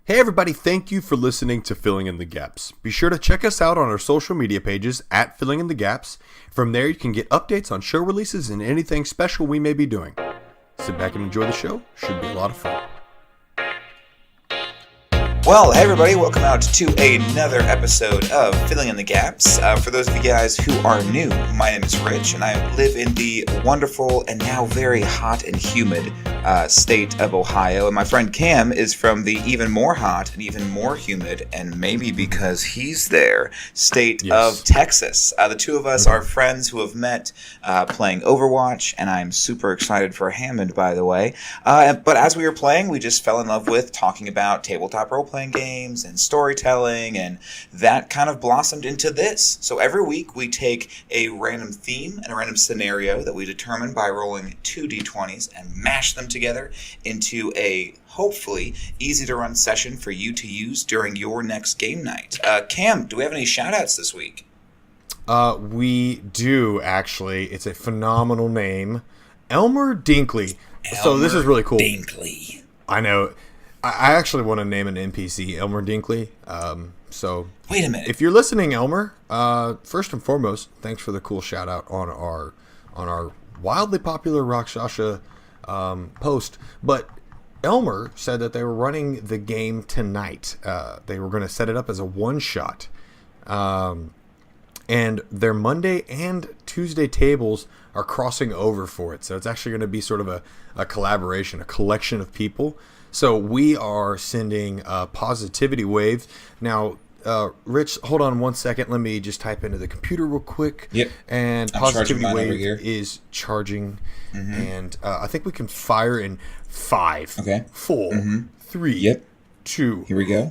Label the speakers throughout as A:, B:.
A: Hey everybody, thank you for listening to Filling in the Gaps. Be sure to check us out on our social media pages at Filling in the Gaps. From there you can get updates on show releases and anything special we may be doing. Sit back and enjoy the show. Should be a lot of fun.
B: Well, hey everybody, welcome out to another episode of Filling in the Gaps. For those of you guys who are new, my name is Rich, and I live in the wonderful and now very hot and humid state of Ohio. And my friend Cam is from the even more hot and even more humid, and maybe because he's there, state of Texas. The two of us are friends who have met playing Overwatch, and I'm super excited for Hammond, by the way. But as we were playing, we just fell in love with talking about tabletop role-playing games and storytelling, and that kind of blossomed into this. So every week we take a random theme and a random scenario that we determine by rolling 2 d20s and mash them together into a hopefully easy to run session for you to use during your next game night. Cam, do we have any shout outs this week?
A: We do, actually. It's a phenomenal name. Elmer Dinkley. So this is really cool.
B: Dinkley.
A: I know. I actually want to name an NPC Elmer Dinkley. So
B: wait a minute.
A: If you're listening, Elmer, first and foremost, thanks for the cool shout out on our wildly popular Rakshasha post. But Elmer said that they were running the game tonight. They were going to set it up as a one shot. And their Monday and Tuesday tables are crossing over for it. So it's actually going to be sort of a collaboration, a collection of people. So we are sending a positivity wave. Now, Rich, hold on one second. Let me just type into the computer real quick.
B: Yep.
A: And
B: I'm
A: positivity wave is charging. Mm-hmm. And I think we can fire in 5, 4, 3, 2.
B: Here we go.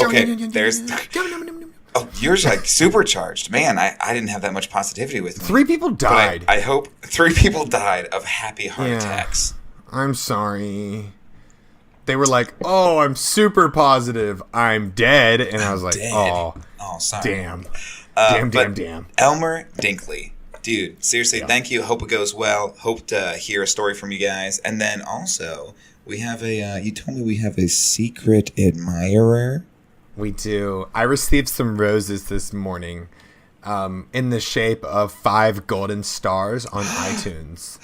B: Okay, there's... Oh, yours like supercharged. Man, I didn't have that much positivity with me.
A: 3 people died.
B: I hope 3 people died of happy heart attacks.
A: I'm sorry. They were like, oh, I'm super positive. I'm dead. And I was like, oh,
B: sorry.
A: Damn. Damn.
B: Elmer Dinkley. Dude, seriously, thank you. Hope it goes well. Hope to hear a story from you guys. And then also, we have you told me we have a secret admirer.
A: We do. I received some roses this morning in the shape of 5 golden stars on iTunes.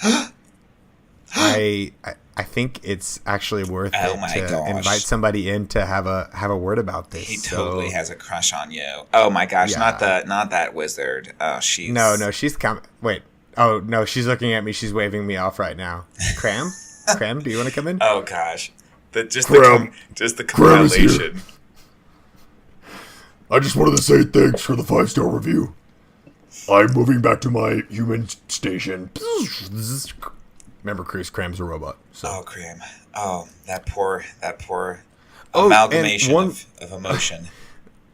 A: I think it's actually worth it to invite somebody in to have a word about this.
B: He totally has a crush on you. Oh my gosh, not that wizard. She's
A: No, she's coming. Wait. Oh no, she's looking at me. She's waving me off right now. Cram, do you want to come in?
B: Oh gosh, just the compilation.
C: I just wanted to say thanks for the 5-star review. I'm moving back to my human station.
A: Remember, Chris, Cram's a robot. So.
B: Oh, Cram. Oh, that poor amalgamation of emotion.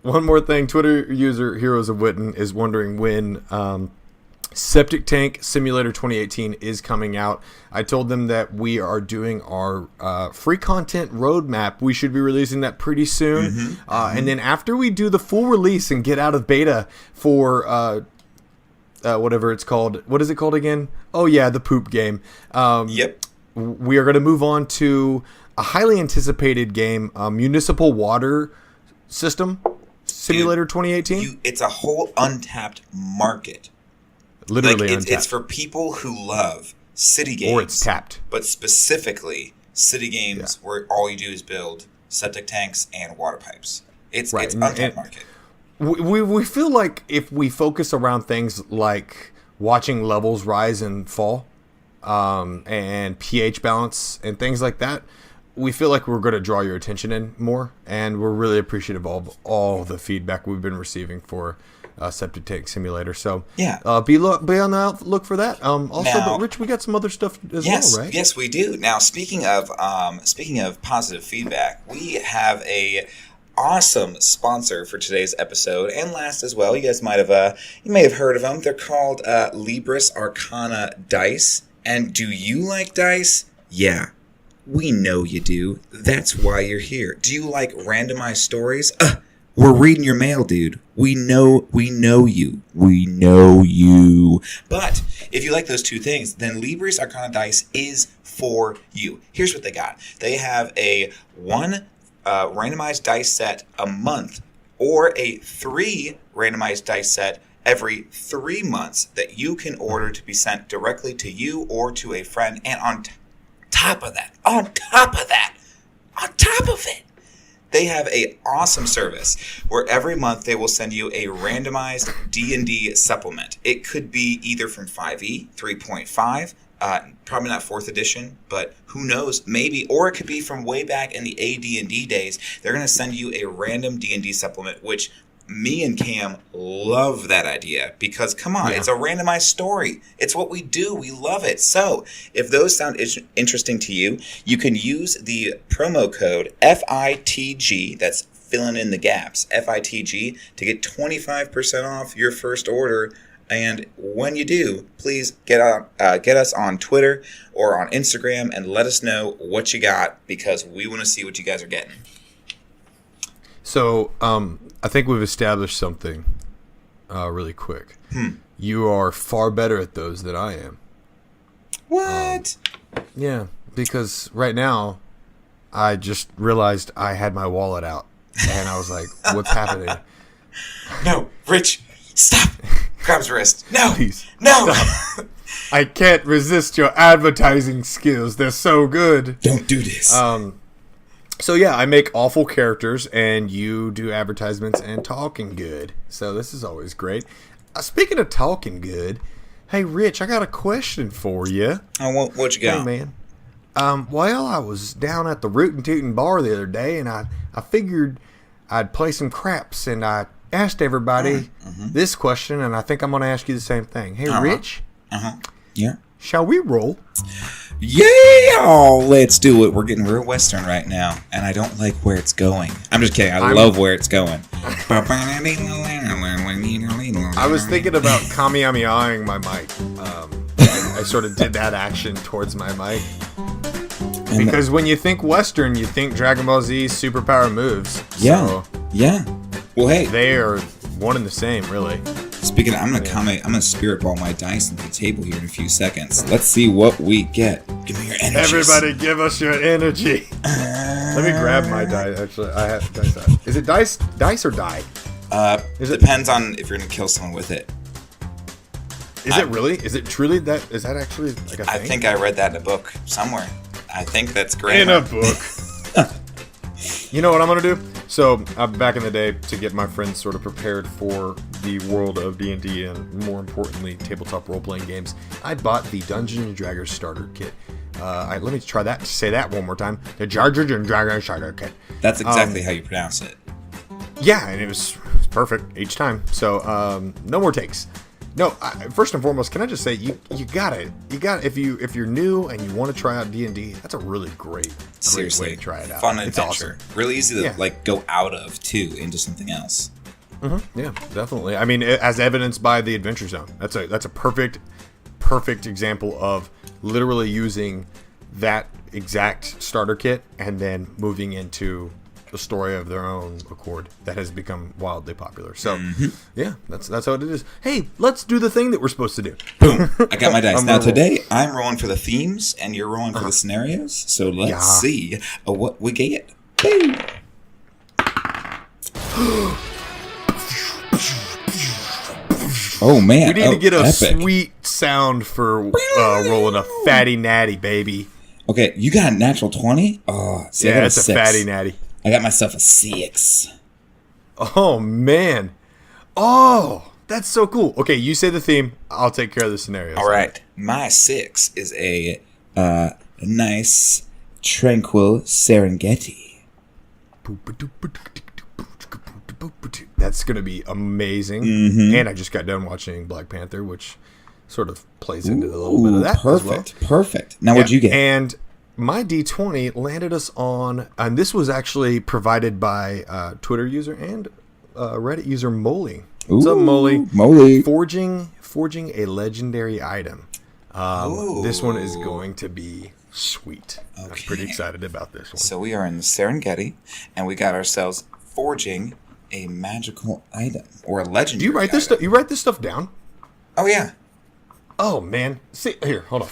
A: One more thing. Twitter user Heroes of Witten is wondering when Septic Tank Simulator 2018 is coming out. I told them that we are doing our free content roadmap. We should be releasing that pretty soon. And then after we do the full release and get out of beta for whatever it's called. What is it called again? Oh, yeah, the poop game. We are going to move on to a highly anticipated game, Municipal Water System Simulator 2018.
B: It's a whole untapped market.
A: Literally untapped.
B: It's for people who love city games.
A: Or it's tapped.
B: But specifically city games where all you do is build septic tanks and water pipes. It's untapped market.
A: We feel like if we focus around things like watching levels rise and fall and pH balance and things like that, we feel like we're going to draw your attention in more. And we're really appreciative of all the feedback we've been receiving for Septic Tank Simulator. So be on the outlook for that. But Rich, we got some other stuff as well, right?
B: Yes, we do. Now, speaking of positive feedback, we have a awesome sponsor for today's episode and last as well. You guys may have heard of them. They're called Libris Arcana Dice. And do you like dice? Yeah. We know you do. That's why you're here. Do you like randomized stories? We're reading your mail, dude. We know you. We know you. But if you like those two things, then Libris Arcana Dice is for you. Here's what they got. They have a 1 randomized dice set a month or a 3 randomized dice set every 3 months that you can order to be sent directly to you or to a friend. And on top of it, they have a awesome service where every month they will send you a randomized D&D supplement. It could be either from 5e, 3.5, probably not 4th edition, but who knows, maybe, or it could be from way back in the AD&D days. They're going to send you a random D&D supplement, which me and Cam love that idea because, come on, it's a randomized story. It's what we do. We love it. So if those sound interesting to you, you can use the promo code FITG, that's filling in the gaps, FITG, to get 25% off your first order. And when you do, please get us on Twitter or on Instagram and let us know what you got because we want to see what you guys are getting.
A: So, I think we've established something really quick. You are far better at those than I am.
B: What?
A: Yeah, because right now, I just realized I had my wallet out. And I was like, what's happening?
B: No, Rich, stop. Grab his wrist. No.
A: Please.
B: No.
A: Stop. I can't resist your advertising skills. They're so good.
B: Don't do this.
A: So yeah, I make awful characters, and you do advertisements and talking good. So this is always great. Speaking of talking good, hey Rich, I got a question for you.
B: Oh, what you got?
A: Hey man, well, I was down at the Rootin' Tootin' bar the other day, and I figured I'd play some craps, and I asked everybody this question, and I think I'm going to ask you the same thing. Hey Rich,
B: Yeah.
A: shall we roll?
B: Yeah, let's do it. We're getting real Western right now, and I don't like where it's going. I'm just kidding. I love where it's going.
A: I was thinking about Kamehamehaing my mic. I sort of did that action towards my mic. Because when you think Western, you think Dragon Ball Z superpower moves.
B: Yeah.
A: So
B: Yeah. Well, hey.
A: they are one and the same, really.
B: Speaking of, I'm gonna spirit ball my dice into the table here in a few seconds. Let's see what we get. Give me your energy.
A: Everybody give us your energy. Let me grab my die. Actually, I have dice out. Is it dice or die?
B: It depends on if you're gonna kill someone with it.
A: Is it really? Is it truly that? Is that actually like a thing?
B: I think I read that in a book somewhere. I think that's great.
A: In a book. You know what I'm gonna do? So back in the day, to get my friends sort of prepared for the world of D&D and more importantly tabletop role-playing games, I bought the Dungeons and Dragons starter kit. Let me try that. Say that one more time. The Dungeons and Dragons starter kit.
B: That's exactly how you pronounce it.
A: Yeah, and it was perfect each time. So no more takes. No, first and foremost, can I just say you got it. If you're new and you want to try out D&D, that's a really great way to try it out.
B: Fun
A: it's
B: adventure.
A: Awesome.
B: Really easy to like go out of too into something else.
A: Yeah, definitely. I mean, as evidenced by the Adventure Zone. That's a perfect example of literally using that exact starter kit and then moving into a story of their own accord that has become wildly popular. So, yeah, that's how it is. Hey, let's do the thing that we're supposed to do.
B: Boom! I got my dice. Now today, I'm rolling for the themes, and you're rolling for the scenarios. So let's see what we get. Boom! Oh man!
A: We need to get a
B: epic.
A: sweet sound for rolling a fatty natty, baby.
B: Okay, you got a natural 20? Oh, see,
A: yeah, it's a fatty natty.
B: I got myself a 6.
A: Oh, man. Oh, that's so cool. Okay, you say the theme. I'll take care of the scenarios.
B: All right. My 6 is a nice, tranquil Serengeti.
A: That's going to be amazing. And I just got done watching Black Panther, which sort of plays into a little bit of that
B: Perfect.
A: as well.
B: Perfect. Now, what'd you get?
A: And my D20 landed us on, and this was actually provided by Twitter user and Reddit user Moley. What's up, Moley?
B: Moley.
A: Forging a legendary item. This one is going to be sweet. Okay. I'm pretty excited about this one.
B: So we are in the Serengeti, and we got ourselves forging a magical item or a legendary.
A: Do you write this stuff? You write this stuff down?
B: Oh yeah.
A: Oh man. See here, hold on.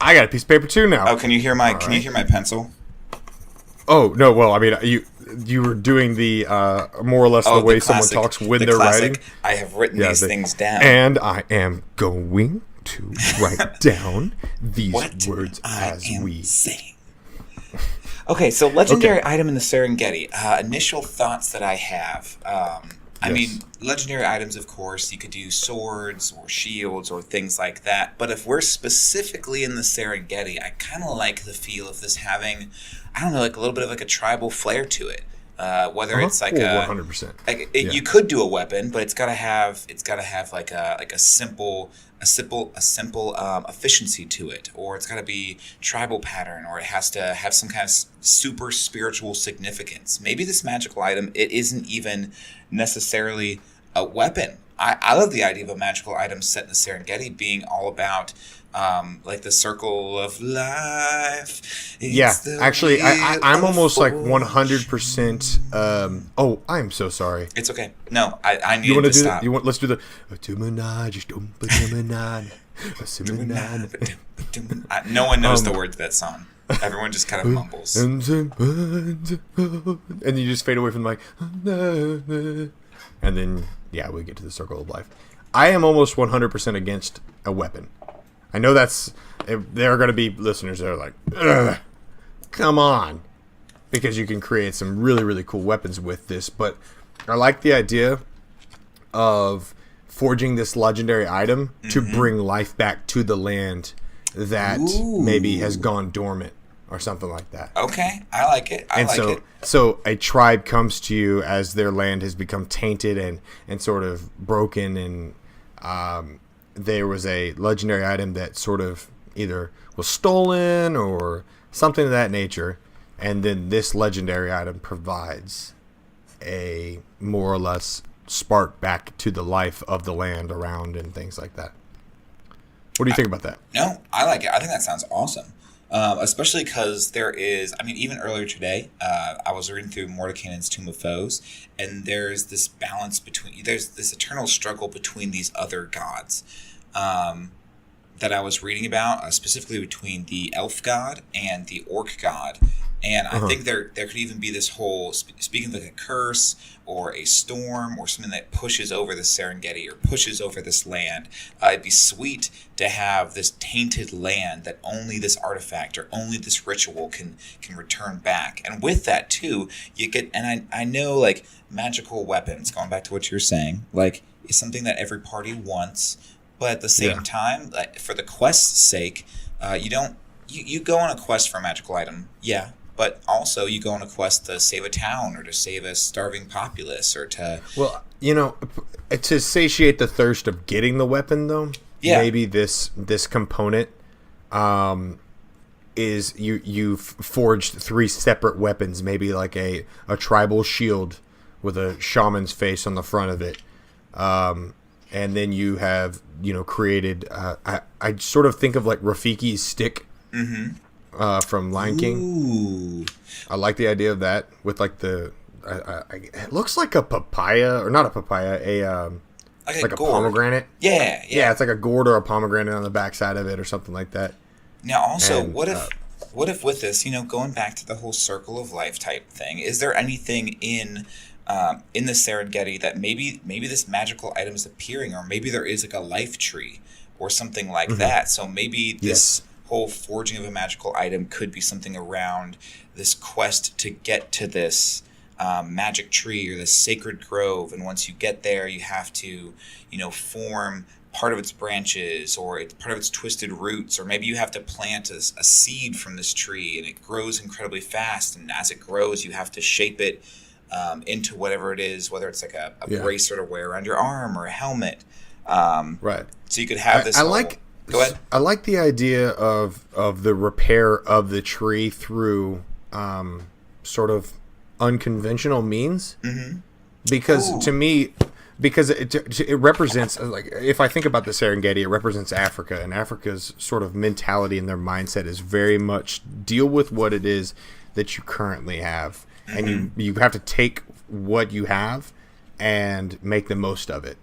A: I got a piece of paper too now.
B: Oh, can you hear my
A: All
B: Can you
A: right.
B: hear my pencil?
A: Oh no! Well, I mean, you were doing the more or less the way someone talks when they're writing.
B: I have written these things down.
A: And I am going to write down these
B: What
A: words as
B: am
A: we
B: saying. Okay, so legendary item in the Serengeti. Initial thoughts that I have. I mean, legendary items, of course, you could do swords or shields or things like that. But if we're specifically in the Serengeti, I kind of like the feel of this having, I don't know, like a little bit of like a tribal flair to it. Whether it's like
A: 100%.
B: You could do a weapon, but it's gotta have like a simple efficiency to it, or it's gotta be tribal pattern, or it has to have some kind of super spiritual significance. Maybe this magical item, it isn't even necessarily a weapon. I love the idea of a magical item set in the Serengeti being all about like the circle of life.
A: Actually, I'm almost like 100%. Oh, I'm so sorry.
B: It's okay. No, I need
A: You
B: to stop.
A: Let's do the.
B: No one knows the words to that song. Everyone just kind of mumbles.
A: And you just fade away from the mic. And then, we get to the circle of life. I am almost 100% against a weapon. I know there are going to be listeners that are like, ugh, come on. Because you can create some really, really cool weapons with this. But I like the idea of forging this legendary item to bring life back to the land that maybe has gone dormant or something like that.
B: Okay, I like it. I like it.
A: So a tribe comes to you as their land has become tainted and sort of broken, and there was a legendary item that sort of either was stolen or something of that nature, and then this legendary item provides a more or less spark back to the life of the land around and things like that. What do you think about that?
B: No, I like it. I think that sounds awesome. Especially because there is, I mean, even earlier today, I was reading through Mordekainen's Tomb of Foes, and there's this balance there's this eternal struggle between these other gods that I was reading about, specifically between the elf god and the orc god. And I think there could even be this whole, speaking of like a curse or a storm or something that pushes over the Serengeti or pushes over this land. It'd be sweet to have this tainted land that only this artifact or only this ritual can return back. And with that too, you get, and I know like magical weapons, going back to what you're saying, like is something that every party wants, but at the same time, like, for the quest's sake, you go on a quest for a magical item, but also you go on a quest to save a town or to save a starving populace or to...
A: Well, to satiate the thirst of getting the weapon, though, maybe this component is you've forged 3 separate weapons, maybe like a tribal shield with a shaman's face on the front of it. And then you have, created... I sort of think of like Rafiki's stick. From Lion King.
B: Ooh.
A: I like the idea of that with like it looks like a papaya, or not a papaya, like a pomegranate.
B: Yeah.
A: It's like a gourd or a pomegranate on the backside of it or something like that.
B: Now also, what if with this, going back to the whole circle of life type thing, is there anything in the Serengeti that maybe this magical item is appearing, or maybe there is like a life tree or something like that? So maybe this whole forging of a magical item could be something around this quest to get to this magic tree or this sacred grove, and once you get there you have to form part of its branches or part of its twisted roots, or maybe you have to plant a seed from this tree and it grows incredibly fast, and as it grows you have to shape it into whatever it is, whether it's like a bracelet to wear around your arm or a helmet,
A: Right.
B: So you could have this Go ahead.
A: I like the idea of the repair of the tree through sort of unconventional means. Because to me, it represents, like, if I think about the Serengeti, it represents Africa, and Africa's sort of mentality and their mindset is very much deal with what it is that you currently have, and you have to take what you have and make the most of it.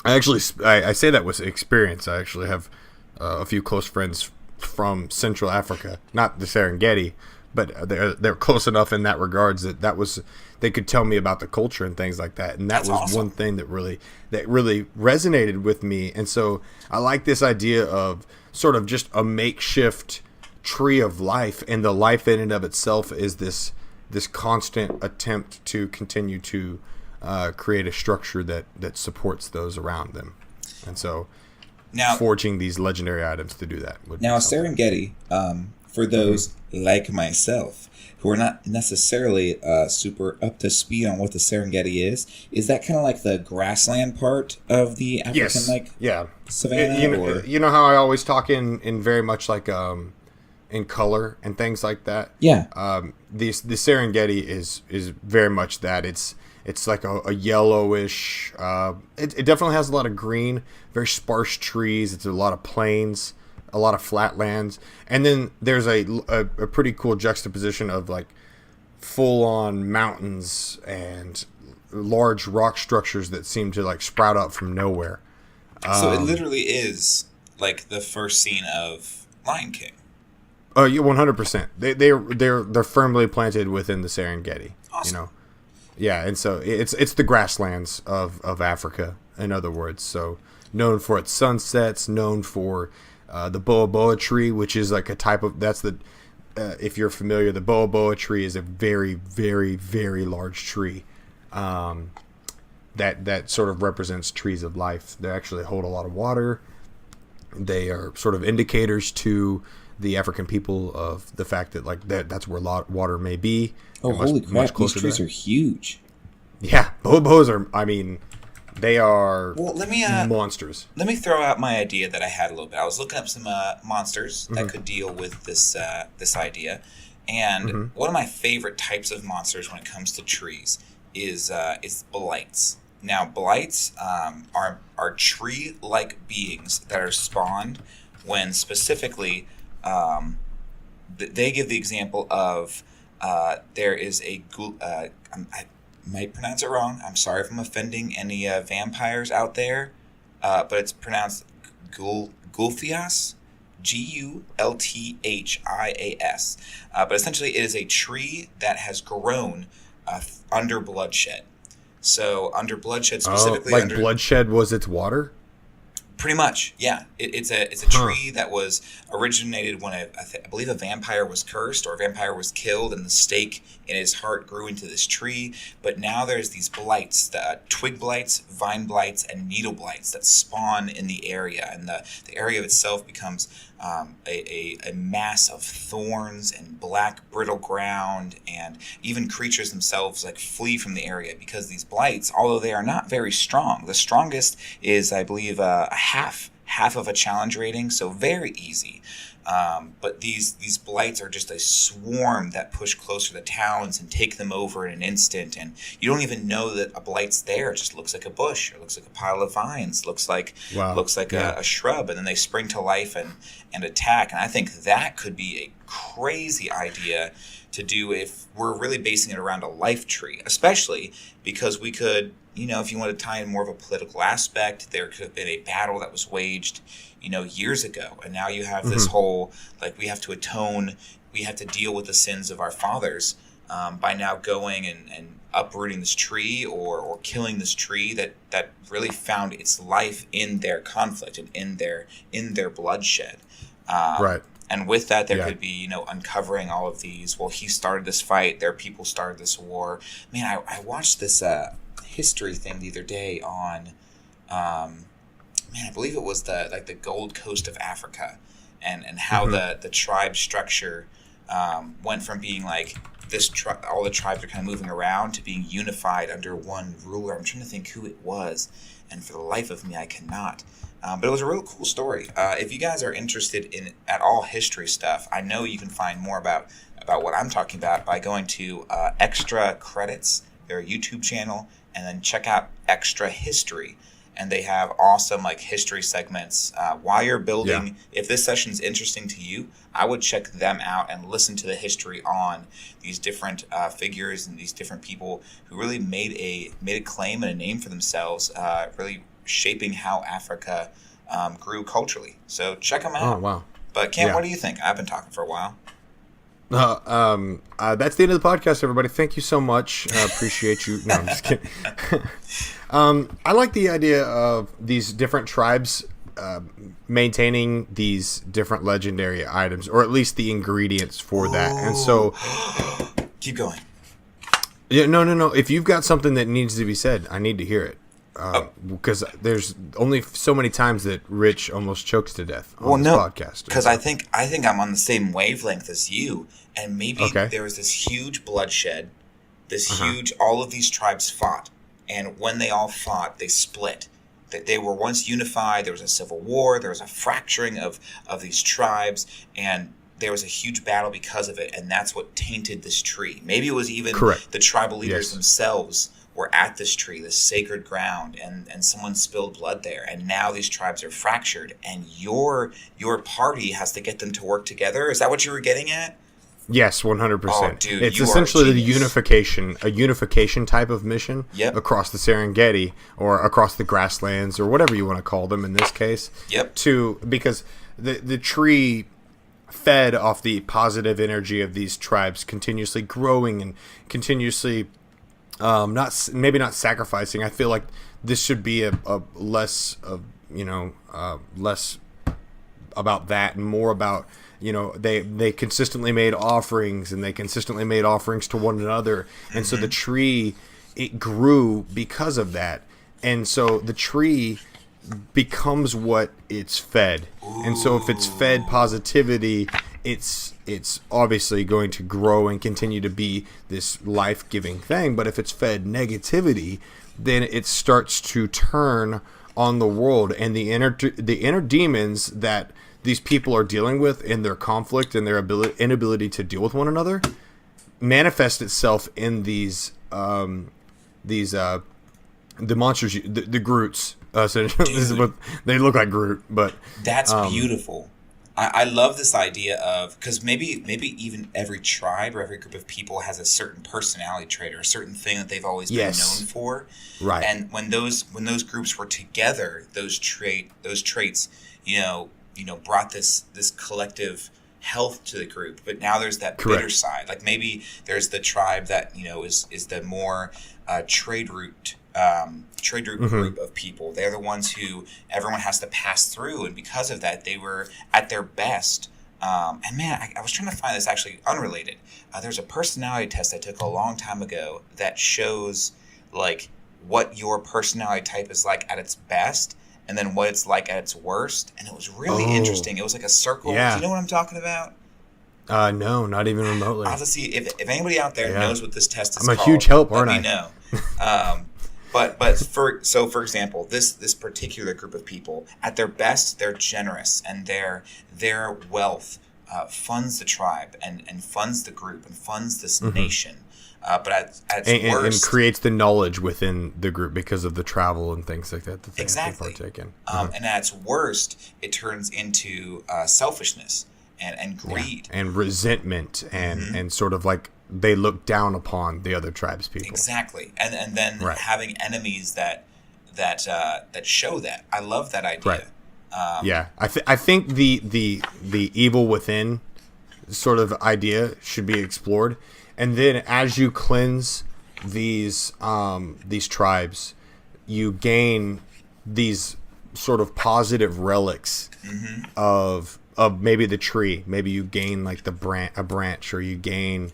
A: I say that with experience. I actually have a few close friends from Central Africa, not the Serengeti, but they're close enough in that regards that was they could tell me about the culture and things like that, and that
B: That's
A: was
B: awesome.
A: one thing that really resonated with me. And so I like this idea of sort of just a makeshift tree of life, and the life in and of itself is this constant attempt to continue to create a structure that supports those around them. And so
B: Now,
A: forging these legendary items to do that would
B: Now,
A: be something.
B: Serengeti, for those like myself who are not necessarily super up to speed on what the Serengeti is that kind of like the grassland part of the African
A: Yes. Yeah.
B: savanna?
A: You know how I always talk in very much like in color and things like that.
B: Yeah.
A: The Serengeti is very much that. It's like a yellowish. It definitely has a lot of green, very sparse trees. It's a lot of plains, a lot of flatlands, and then there's a pretty cool juxtaposition of like full on mountains and large rock structures that seem to like sprout up from nowhere.
B: So it literally is like the first scene of Lion King.
A: Oh, yeah, 100%. They're firmly planted within the Serengeti.
B: Awesome.
A: You know, yeah, and so it's the grasslands of Africa, in other words. So known for its sunsets, known for the boa tree, which is like a type of if you're familiar, the boa tree is a very, very, very large tree. That sort of represents trees of life. They actually hold a lot of water. They are sort of indicators to the African people of the fact that like that's where water may be.
B: Oh,
A: They're
B: holy
A: much
B: crap! These
A: closer to
B: trees
A: that.
B: are huge.
A: Yeah, boas are. I mean, they are
B: Well, let me
A: monsters.
B: throw out my idea that I had a little bit. I was looking up some monsters that could deal with this this idea, and one of my favorite types of monsters when it comes to trees is blights. Now, blights are tree-like beings that are spawned when specifically they give the example of there is a I might pronounce it wrong. I'm sorry if I'm offending any vampires out there, but it's pronounced Gulthias, Gulthias. But essentially, it is a tree that has grown under bloodshed. So under bloodshed specifically,
A: Like
B: under
A: bloodshed was its water.
B: pretty much, yeah. It's a tree that was originated when I believe a vampire was cursed or a vampire was killed, and the stake in his heart grew into this tree. But now there's these blights, twig blights, vine blights, and needle blights that spawn in the area, and the area itself becomes a mass of thorns and black brittle ground, and even creatures themselves like flee from the area because these blights, although they are not very strong, the strongest is I believe a half of a challenge rating, so very easy. But these blights are just a swarm that push closer to towns and take them over in an instant, and you don't even know that a blight's there. It just looks like a bush, or looks like a pile of vines, looks like
A: Wow.
B: a shrub, and then they spring to life and attack. And I think that could be a crazy idea to do if we're really basing it around a life tree, especially because we could, if you want to tie in more of a political aspect, there could have been a battle that was waged, years ago. And now you have this whole, like, we have to atone, we have to deal with the sins of our fathers by now going and uprooting this tree or killing this tree that really found its life in their conflict and in their bloodshed.
A: Right.
B: And with that, there
A: Yeah.
B: could be, uncovering all of these. Well, he started this fight. Their people started this war. Man, I watched this history thing the other day on, I believe it was the Gold Coast of Africa, and how the tribe structure went from being like this. All the tribes are kind of moving around to being unified under one ruler. I'm trying to think who it was, and for the life of me, I cannot. But it was a real cool story. If you guys are interested in at all history stuff, I know you can find more about what I'm talking about by going to Extra Credits, their YouTube channel, and then check out Extra History. And they have awesome history segments. While you're building, if this session's interesting to you, I would check them out and listen to the history on these different figures and these different people who really made a claim and a name for themselves, really shaping how Africa grew culturally. So check them out.
A: Oh wow.
B: But Cam,
A: Yeah.
B: what do you think? I've been talking for a while.
A: That's the end of the podcast, everybody. Thank you so much. Appreciate you. No, I'm just kidding. I like the idea of these different tribes maintaining these different legendary items, or at least the ingredients for that. And so,
B: Keep going.
A: yeah, no. If you've got something that needs to be said, I need to hear it. Because there's only so many times that Rich almost chokes to death on this podcast.
B: Because I think I'm on the same wavelength as you, and maybe there was this huge bloodshed, this huge. All of these tribes fought, and when they all fought, they split. That they were once unified. There was a civil war. There was a fracturing of these tribes, and there was a huge battle because of it, and that's what tainted this tree. Maybe it was even the tribal leaders themselves were at this tree, this sacred ground, and someone spilled blood there, and now these tribes are fractured, and your party has to get them to work together. Is that what you were getting at?
A: Yes, 100%.
B: Oh, dude,
A: it's
B: you
A: essentially
B: are a
A: a
B: genius.
A: unification type of mission across the Serengeti or across the grasslands or whatever you want to call them in this case.
B: Yep.
A: Because the tree fed off the positive energy of these tribes continuously growing and continuously not sacrificing. I feel like this should be a less of less about that and more about they consistently made offerings, and they consistently made offerings to one another, and so the tree, it grew because of that, and so the tree becomes what it's fed. And so if it's fed positivity, it's obviously going to grow and continue to be this life-giving thing. But if it's fed negativity, then it starts to turn on the world, and the inner demons that these people are dealing with in their conflict and their inability to deal with one another manifest itself in these the monsters, the Groots. This is what they look like, Groot, but
B: that's beautiful. I love this idea of, because maybe even every tribe or every group of people has a certain personality trait or a certain thing that they've always been known for.
A: Right.
B: And when those groups were together, those traits, brought this collective health to the group. But now there's that bitter side. Like maybe there's the tribe that is the more trade route group of people. They're the ones who everyone has to pass through, and because of that, they were at their best. And man, I was trying to find this actually unrelated. There's a personality test I took a long time ago that shows like what your personality type is like at its best, and then what it's like at its worst. And it was really interesting. It was like a circle. Do you know what I'm talking about?
A: No, not even remotely.
B: I'll have to see if anybody out there knows what this test is called.
A: I'm a huge help, aren't I?
B: Let me know. But for example, this particular group of people, at their best, they're generous, and their wealth funds the tribe and funds the group and funds this nation. But at its worst,
A: and creates the knowledge within the group because of the travel and things like that they partake in.
B: And at its worst, it turns into selfishness and greed
A: and resentment and sort of like they look down upon the other tribes people.
B: Exactly, and then having enemies that show that. I love that idea.
A: Right. I think the evil within sort of idea should be explored, and then as you cleanse these tribes, you gain these sort of positive relics of maybe the tree. Maybe you gain like a branch, or you gain.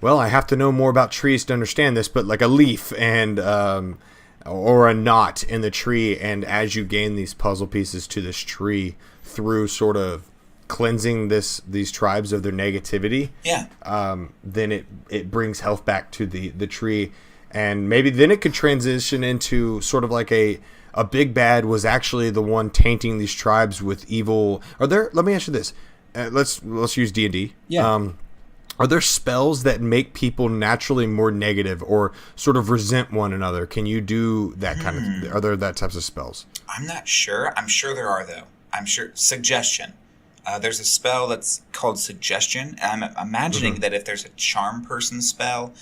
A: Well, I have to know more about trees to understand this, but like a leaf and or a knot in the tree, and as you gain these puzzle pieces to this tree through sort of cleansing these tribes of their negativity, then it brings health back to the tree, and maybe then it could transition into sort of like a big bad was actually the one tainting these tribes with evil. Let me ask you this. Let's use D&D.
D: Yeah.
A: Are there spells that make people naturally more negative or sort of resent one another? Can you do that kind of? Are there that types of spells?
B: I'm not sure. I'm sure there are, though. I'm sure. Suggestion. There's a spell that's called Suggestion, and I'm imagining that if there's a Charm Person spell,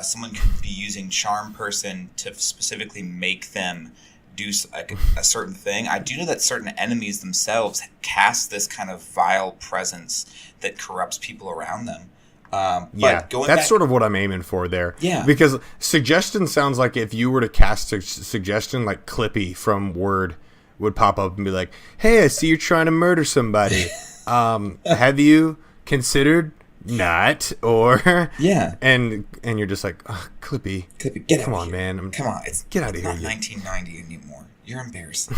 B: someone could be using Charm Person to specifically make them do like a certain thing. I do know that certain enemies themselves cast this kind of vile presence that corrupts people around them. But
A: that's sort of what I'm aiming for there.
B: Yeah.
A: Because suggestion sounds like if you were to cast a suggestion, like Clippy from Word would pop up and be like, "Hey, I see you're trying to murder somebody. Have you considered not?" Or
B: yeah,
A: and you're just like, oh, Clippy,
B: get
A: come
B: out
A: on,
B: here.
A: man,
B: Come on,
A: get out of
B: it's
A: here.
B: Not 1990 anymore. You're embarrassing.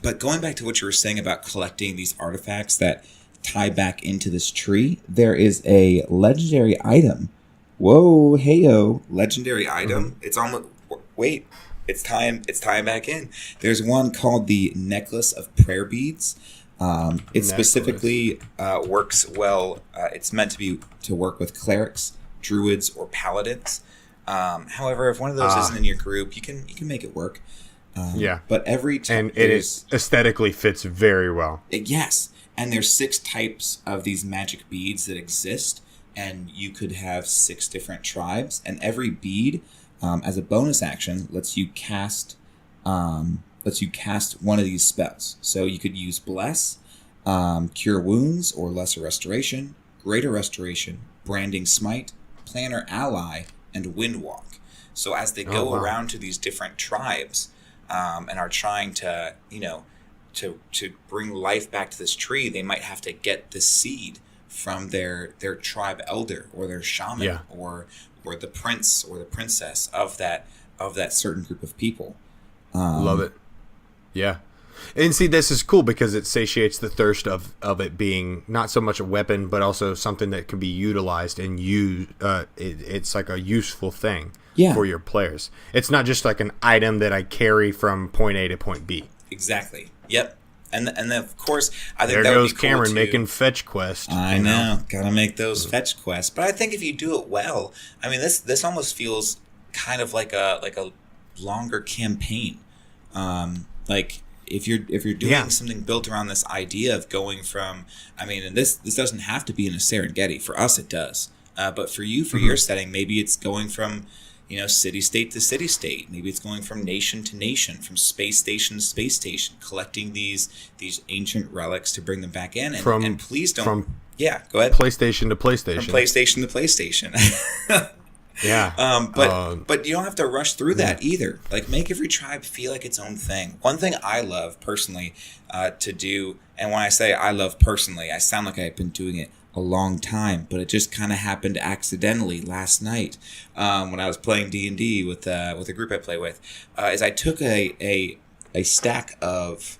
B: But going back to what you were saying about collecting these artifacts that tie back into this tree, there is a legendary item. Whoa, heyo, legendary item. It's almost wait. It's tying back in. There's one called the Necklace of Prayer Beads. It specifically works well. It's meant to work with clerics, druids, or paladins. However, if one of those isn't in your group, you can make it work. But every time
A: and it is aesthetically fits very well.
B: Yes, and there's 6 types of these magic beads that exist, and you could have 6 different tribes, and every bead, as a bonus action, lets you cast one of these spells. So you could use Bless, Cure Wounds or Lesser Restoration, Greater Restoration, Branding Smite, Planner Ally, and Windwalk. So as they go around to these different tribes and are trying to, to bring life back to this tree, they might have to get the seed from their tribe elder or their shaman or the prince or the princess of that certain group of people.
A: Love it. Yeah. And see, this is cool because it satiates the thirst of it being not so much a weapon, but also something that can be utilized and used. It's like a useful thing for your players. It's not just like an item that I carry from point A to point B.
B: Exactly. Yep. And then of course, I think
A: there
B: that
A: goes
B: would be cool
A: Cameron
B: too.
A: making fetch quests.
B: I know, gotta make those fetch quests. But I think if you do it well, I mean, this almost feels kind of like a longer campaign. Like if you're doing something built around this idea of going from, I mean, and this doesn't have to be in a Serengeti. For us, it does. But for you, for your setting, maybe it's going from, city-state to city-state. Maybe it's going from nation to nation, from space station to space station, collecting these ancient relics to bring them back in. And please don't... go ahead.
A: PlayStation to PlayStation.
B: From PlayStation to PlayStation.
A: Yeah.
B: But you don't have to rush through that either. Like, make every tribe feel like its own thing. One thing I love personally to do, and when I say I love personally, I sound like I've been doing it a long time, but it just kind of happened accidentally last night when I was playing D&D with a group I play with, is I took a stack of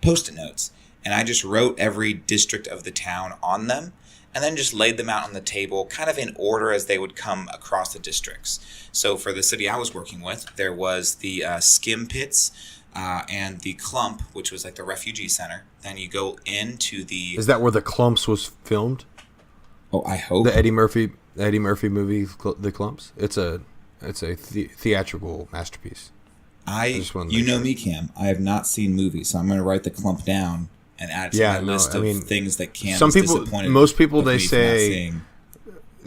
B: Post-it notes, and I just wrote every district of the town on them, and then just laid them out on the table kind of in order as they would come across the districts. So for the city I was working with, there was the Skim Pits and the Clump, which was like the refugee center. Then you go into the...
A: Is that where the Clumps was filmed?
B: Oh, I hope.
A: The Eddie Murphy movie, The Clumps? It's a theatrical masterpiece.
B: You know me, Cam. I have not seen movies, so I'm going to write the Clump down and add to my list of things that Cam is disappointed.
A: Most people, they say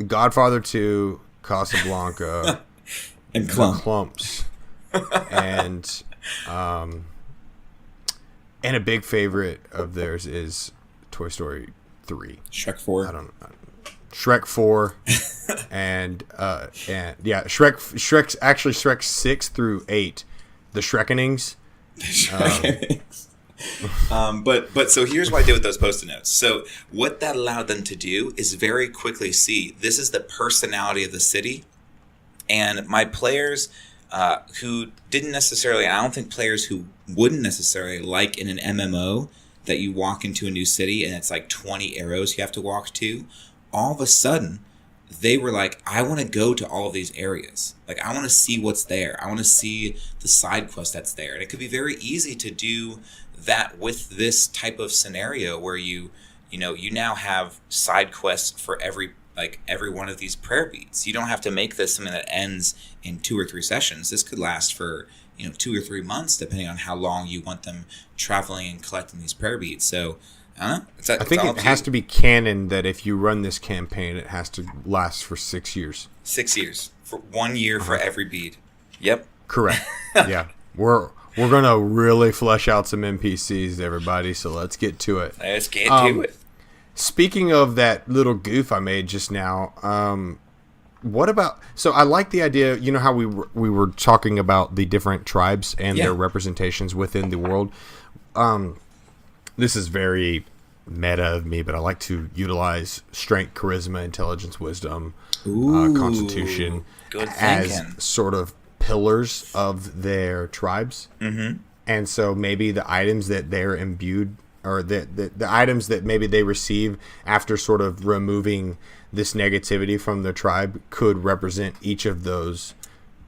A: Godfather 2, Casablanca,
B: and
A: Clumps. And a big favorite of theirs is Toy Story 3.
B: Shrek 4.
A: I don't know. Shrek 4 and Shrek 6 through 8, the Shrekenings.
B: But so here's what I did with those Post-it notes. So what that allowed them to do is very quickly see this is the personality of the city, and my players who didn't necessarily, I don't think players who wouldn't necessarily like in an MMO that you walk into a new city and it's like 20 arrows you have to walk to, all of a sudden they were like, I want to go to all of these areas. Like, I want to see what's there. I want to see the side quest that's there. And it could be very easy to do that with this type of scenario where you now have side quests for every one of these prayer beads. You don't have to make this something that ends in 2 or 3 sessions. This could last for 2 or 3 months, depending on how long you want them traveling and collecting these prayer beads. So I
A: think it has to be canon that if you run this campaign, it has to last for 6 years.
B: 6 years. For 1 year for every bead. Yep.
A: Correct. Yeah. We're gonna really flesh out some NPCs, everybody. So let's get to it.
B: Let's get to it.
A: Speaking of that little goof I made just now, what about? So I like the idea. You know how we were talking about the different tribes and their representations within the world. This is very meta of me, but I like to utilize strength, charisma, intelligence, wisdom, constitution as sort of pillars of their tribes. Mm-hmm. And so maybe the items that they're imbued, or the items that maybe they receive after sort of removing this negativity from the tribe, could represent each of those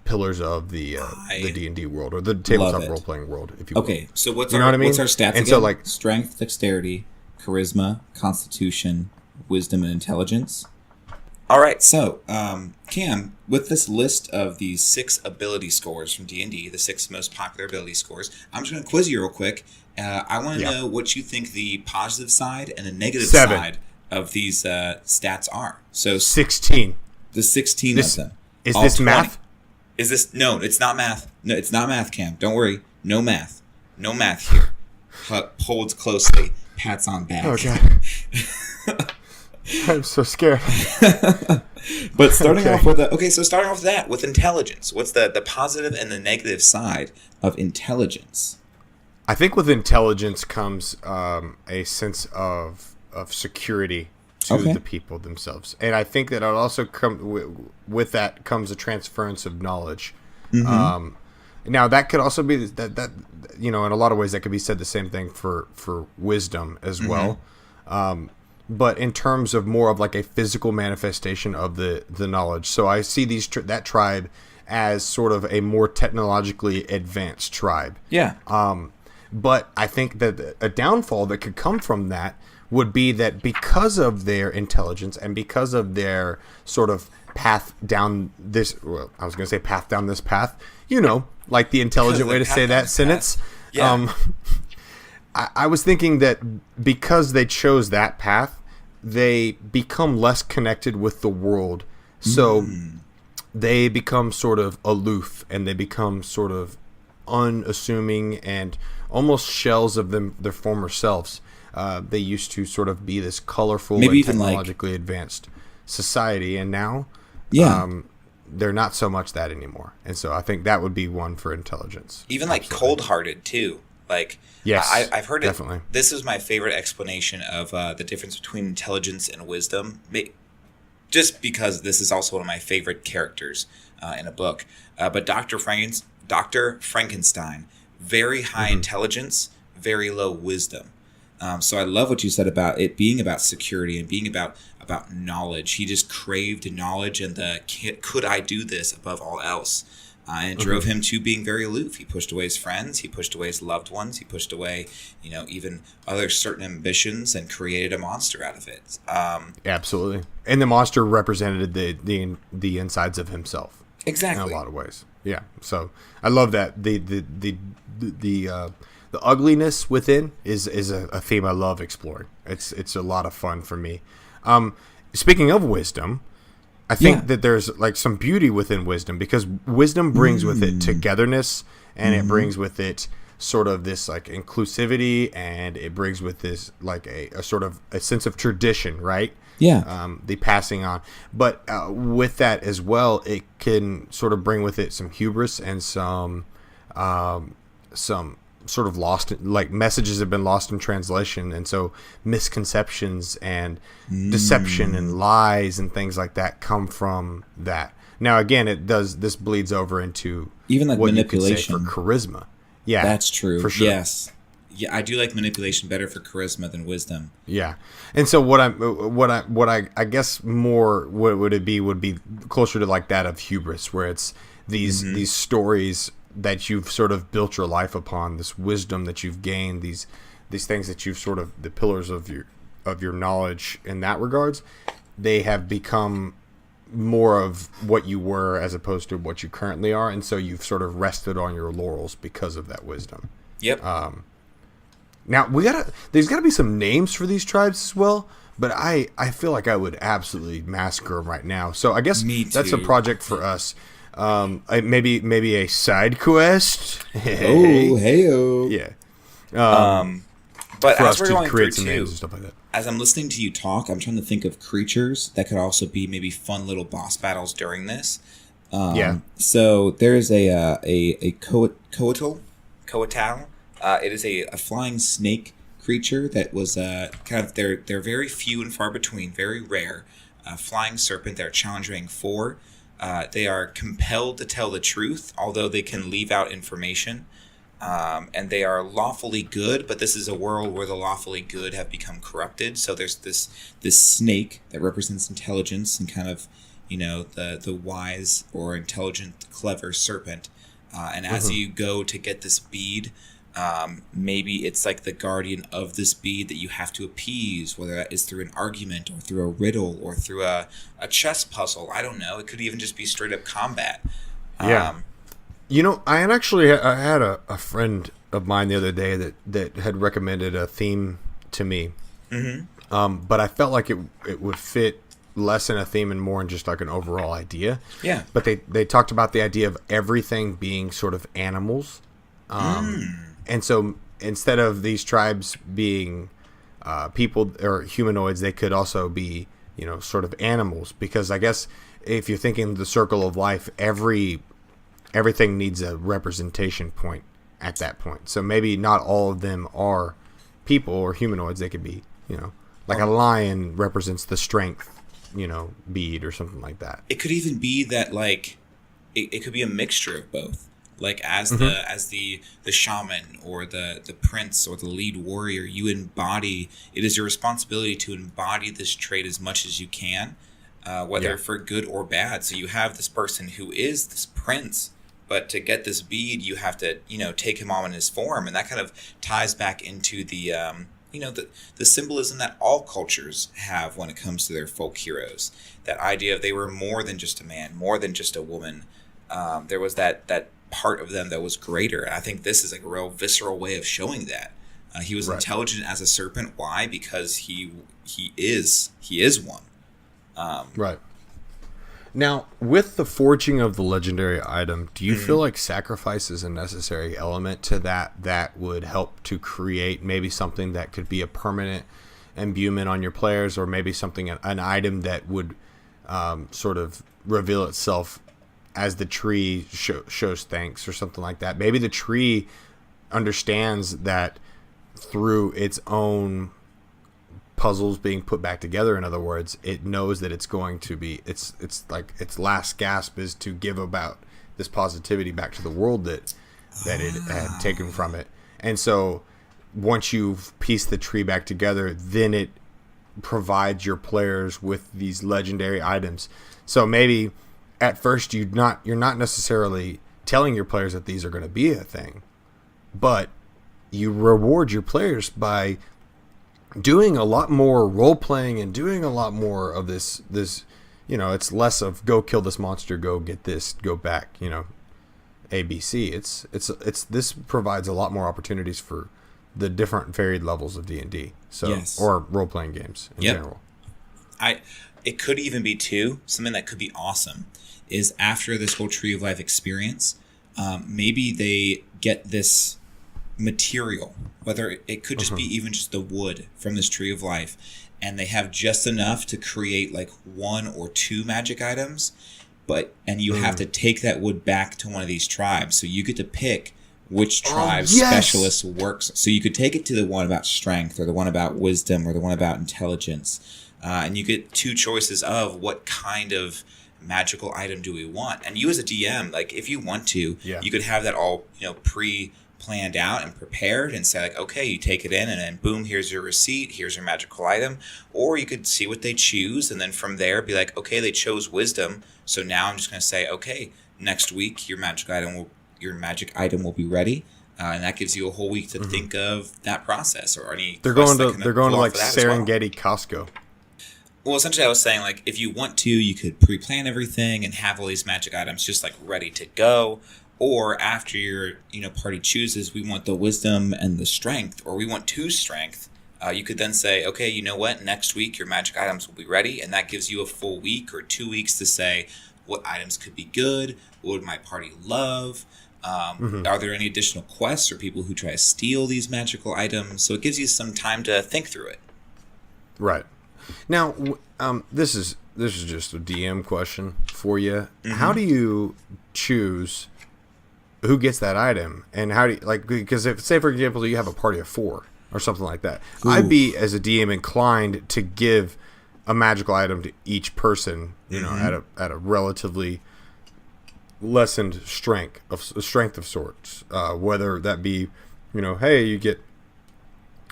A: pillars of the D&D world, or the tabletop role-playing world, if you will.
D: Okay, so what's
A: our
D: stats
A: and
D: again?
A: So, like,
D: strength, dexterity, charisma, constitution, wisdom, and intelligence.
B: All right.
D: So, Cam, with this list of these 6 ability scores from D&D, the 6 most popular ability scores, I'm just going to quiz you real quick. I want to know what you think the positive side and the negative
A: 7
D: side of these stats are. So
A: 16.
D: The 16 of them.
A: Is this
D: 20.
A: math?
D: Is this... No, it's not math. No, it's not math, Cam. Don't worry. No math. No math here. Holds closely. Pats on back.
A: Okay. I'm so scared.
D: But starting off with starting off with that, with intelligence. What's the positive and the negative side of intelligence?
A: I think with intelligence comes a sense of security to the people themselves, and I think that it also with that comes a transference of knowledge. Mm-hmm. Now that could also be that in a lot of ways that could be said the same thing for wisdom as well. But in terms of more of like a physical manifestation of the knowledge, so I see that tribe as sort of a more technologically advanced tribe.
D: Yeah.
A: But I think that a downfall that could come from that would be that because of their intelligence and because of their sort of path down this, well, I was going to say path down this path, like the intelligent way to say that sentence.
B: Yeah.
A: I was thinking that because they chose that path, they become less connected with the world. So they become sort of aloof, and they become sort of unassuming and almost shells of their former selves. They used to sort of be this colorful and technologically advanced society, and now they're not so much that anymore. And so I think that would be one for intelligence.
B: Even like cold-hearted too. Like,
A: yes,
B: I've heard
A: definitely.
B: This is my favorite explanation of the difference between intelligence and wisdom. Just because this is also one of my favorite characters in a book. But Dr. Frankenstein, very high intelligence, very low wisdom.
D: So I love what you said about it being about security and being about knowledge. He just craved knowledge and could I do this above all else? And it drove him to being very aloof. He pushed away his friends. He pushed away his loved ones. He pushed away, even other certain ambitions, and created a monster out of it.
A: Absolutely. And the monster represented the insides of himself.
D: Exactly.
A: In a lot of ways. Yeah. So I love that the ugliness within is a theme I love exploring. It's a lot of fun for me. Speaking of wisdom, I think that there's like some beauty within wisdom, because wisdom brings with it togetherness, and it brings with it sort of this like inclusivity, and it brings with this like a sort of a sense of tradition, right?
D: Yeah.
A: The passing on. But with that as well, it can sort of bring with it some hubris and some sort of lost, like messages have been lost in translation, and so misconceptions and deception and lies and things like that come from that. Now again, this bleeds over into
D: even like
A: what
D: manipulation
A: you could say for charisma. Yeah,
D: that's true.
A: For sure.
D: Yes. Yeah, I do like manipulation better for charisma than wisdom.
A: Yeah, and so what I guess more what would it be would be closer to like that of hubris, where it's these stories that you've sort of built your life upon, this wisdom that you've gained, these things that you've sort of the pillars of your knowledge in that regards, they have become more of what you were as opposed to what you currently are, and so you've sort of rested on your laurels because of that wisdom.
B: Yep.
A: Now there's gotta be some names for these tribes as well, but I feel like I would absolutely massacre them right now. So I guess that's a project for us. Maybe a side quest.
D: Oh, heyo.
A: Yeah.
B: But
A: For
B: as
A: us
B: we're
A: to
B: going through
A: create some names
B: too,
A: and stuff like that.
D: As I'm listening to you talk, I'm trying to think of creatures that could also be maybe fun little boss battles during this.
A: Yeah.
D: So there's a coatl. It is a flying snake creature that was kind of they're very few and far between, very rare. Flying serpent. They're challenge rank 4. They are compelled to tell the truth, although they can leave out information. And they are lawfully good, but this is a world where the lawfully good have become corrupted. So there's this snake that represents intelligence and kind of, the wise or intelligent, clever serpent. And as you go to get this bead, maybe it's like the guardian of this bead that you have to appease, whether that is through an argument or through a riddle or through a chess puzzle. I don't know. It could even just be straight up combat.
A: Yeah. I had a friend of mine the other day that had recommended a theme to me. Mm-hmm. But I felt like it would fit less in a theme and more in just like an overall idea.
D: Yeah.
A: But they talked about the idea of everything being sort of animals. And so instead of these tribes being people or humanoids, they could also be, sort of animals. Because I guess if you're thinking the circle of life, everything needs a representation point at that point. So maybe not all of them are people or humanoids. They could be, like a lion represents the strength, bead or something like that.
D: It could even be that like it could be a mixture of both. Like as the shaman or the prince or the lead warrior, you embody. It is your responsibility to embody this trait as much as you can, whether for good or bad. So you have this person who is this prince, but to get this bead, you have to take him on in his form, and that kind of ties back into the the symbolism that all cultures have when it comes to their folk heroes. That idea of they were more than just a man, more than just a woman. There was that part of them that was greater. And I think this is like a real visceral way of showing that. He was intelligent as a serpent. Why? Because he is one.
A: Right. Now, with the forging of the legendary item, do you feel like sacrifice is a necessary element to that would help to create maybe something that could be a permanent imbuement on your players, or maybe something, an item that would sort of reveal itself as the tree shows thanks or something like that? Maybe the tree understands that through its own puzzles being put back together. In other words, it knows that it's going to be, it's like its last gasp is to give about this positivity back to the world that it had taken from it. And so once you've pieced the tree back together, then it provides your players with these legendary items. So maybe at first you're not necessarily telling your players that these are going to be a thing, but you reward your players by doing a lot more role playing and doing a lot more of this, it's less of go kill this monster, go get this, go back, ABC. It's this provides a lot more opportunities for the different varied levels of D&D. So,
D: yes.
A: Or role playing games in general.
D: It could even be something that could be awesome is after this whole Tree of Life experience, maybe they get this material, whether it could just be even just the wood from this Tree of Life, and they have just enough to create like 1 or 2 magic items, and you have to take that wood back to one of these tribes. So you get to pick which tribe specialist works. So you could take it to the one about strength, or the one about wisdom, or the one about intelligence, and you get 2 choices of what kind of magical item do we want. And you as a DM, like if you want to, you could have that all pre-planned out and prepared, and say like, okay, you take it in, and then boom, here's your receipt, here's your magical item. Or you could see what they choose, and then from there be like, okay, they chose wisdom, so now I'm just going to say, okay, next week your magic item will be ready, and that gives you a whole week to think of that process or any.
A: They're going to like Serengeti Costco.
D: Well, essentially, I was saying, like, if you want to, you could pre-plan everything and have all these magic items just, like, ready to go. Or after your, party chooses, we want the wisdom and the strength, or we want 2 strength, you could then say, okay, you know what? Next week, your magic items will be ready. And that gives you a full week or 2 weeks to say, what items could be good, what would my party love. Are there any additional quests or people who try to steal these magical items? So it gives you some time to think through it.
A: Right. Now, this is just a DM question for you. How do you choose who gets that item, and how do you, like, because if, say for example, you have a party of 4 or something like that, I'd be, as a DM, inclined to give a magical item to each person, you know, at a relatively lessened strength of sorts, whether that be, you know, hey, you get,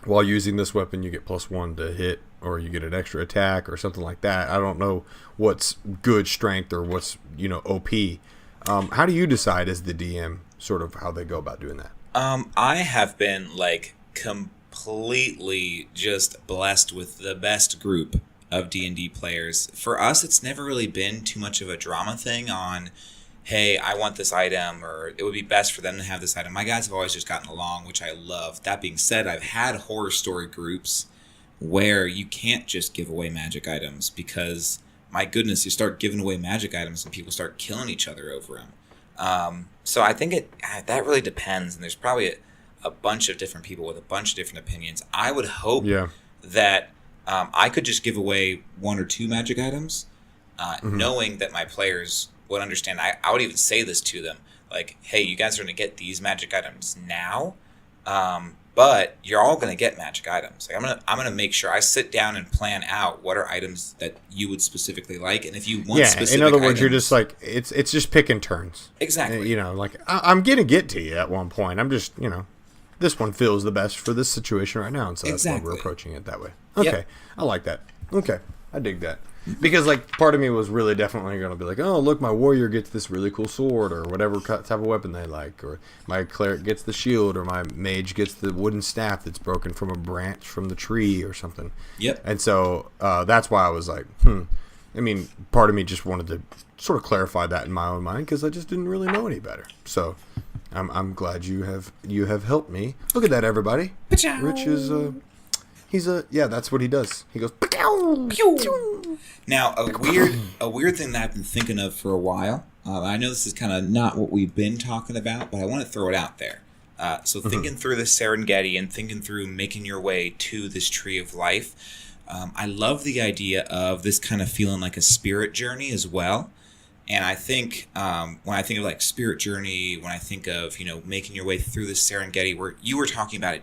A: while using this weapon you get +1 to hit, or you get an extra attack or something like that. I don't know what's good strength or what's, you know, OP. How do you decide as the DM sort of how they go about doing that?
D: I have been like completely just blessed with the best group of D&D players. For us, it's never really been too much of a drama thing on, hey, I want this item, or it would be best for them to have this item. My guys have always just gotten along, which I love. That being said, I've had horror story groups where you can't just give away magic items because, my goodness, you start giving away magic items and people start killing each other over them. So I think that really depends, and there's probably a bunch of different people with a bunch of different opinions. I would hope that I could just give away 1 or 2 magic items, knowing that my players would understand. I would even say this to them, like, hey, you guys are going to get these magic items now, but you're all going to get magic items. Like, I'm gonna make sure I sit down and plan out what are items that you would specifically like, and if you want specific
A: in other words,
D: items,
A: you're just like, it's just picking turns.
D: Exactly.
A: You know, like, I'm gonna get to you at one point. I'm just, you know, this one feels the best for this situation right now, and so that's why we're approaching it that way. Okay,
D: Yep.
A: I like that. Okay, I dig that. Because, like, part of me was really definitely going to be like, oh, look, my warrior gets this really cool sword, or whatever type of weapon they like, or my cleric gets the shield, or my mage gets the wooden staff that's broken from a branch from the tree or something.
D: Yep.
A: And so that's why I was like, I mean, part of me just wanted to sort of clarify that in my own mind, because I just didn't really know any better. So I'm glad you have helped me. Look at that, everybody.
D: Pachow.
A: Rich is that's what he does. He goes,
D: Pew. Now, a weird thing that I've been thinking of for a while. I know this is kind of not what we've been talking about, but I want to throw it out there. So thinking through the Serengeti and thinking through making your way to this tree of life, I love the idea of this kind of feeling like a spirit journey as well. And I think when I think of like spirit journey, when I think of, you know, making your way through the Serengeti, where you were talking about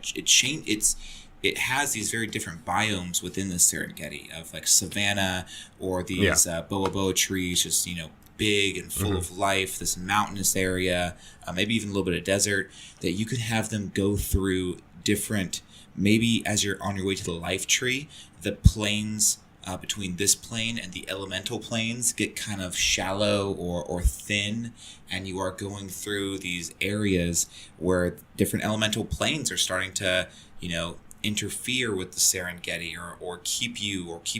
D: it has these very different biomes within the Serengeti of like savanna or these boa trees, just, you know, big and full of life, this mountainous area, maybe even a little bit of desert, that you could have them go through different, maybe as you're on your way to the life tree, the plains between this plane and the elemental planes get kind of shallow or thin, and you are going through these areas where different elemental planes are starting to, you know, interfere with the Serengeti or keep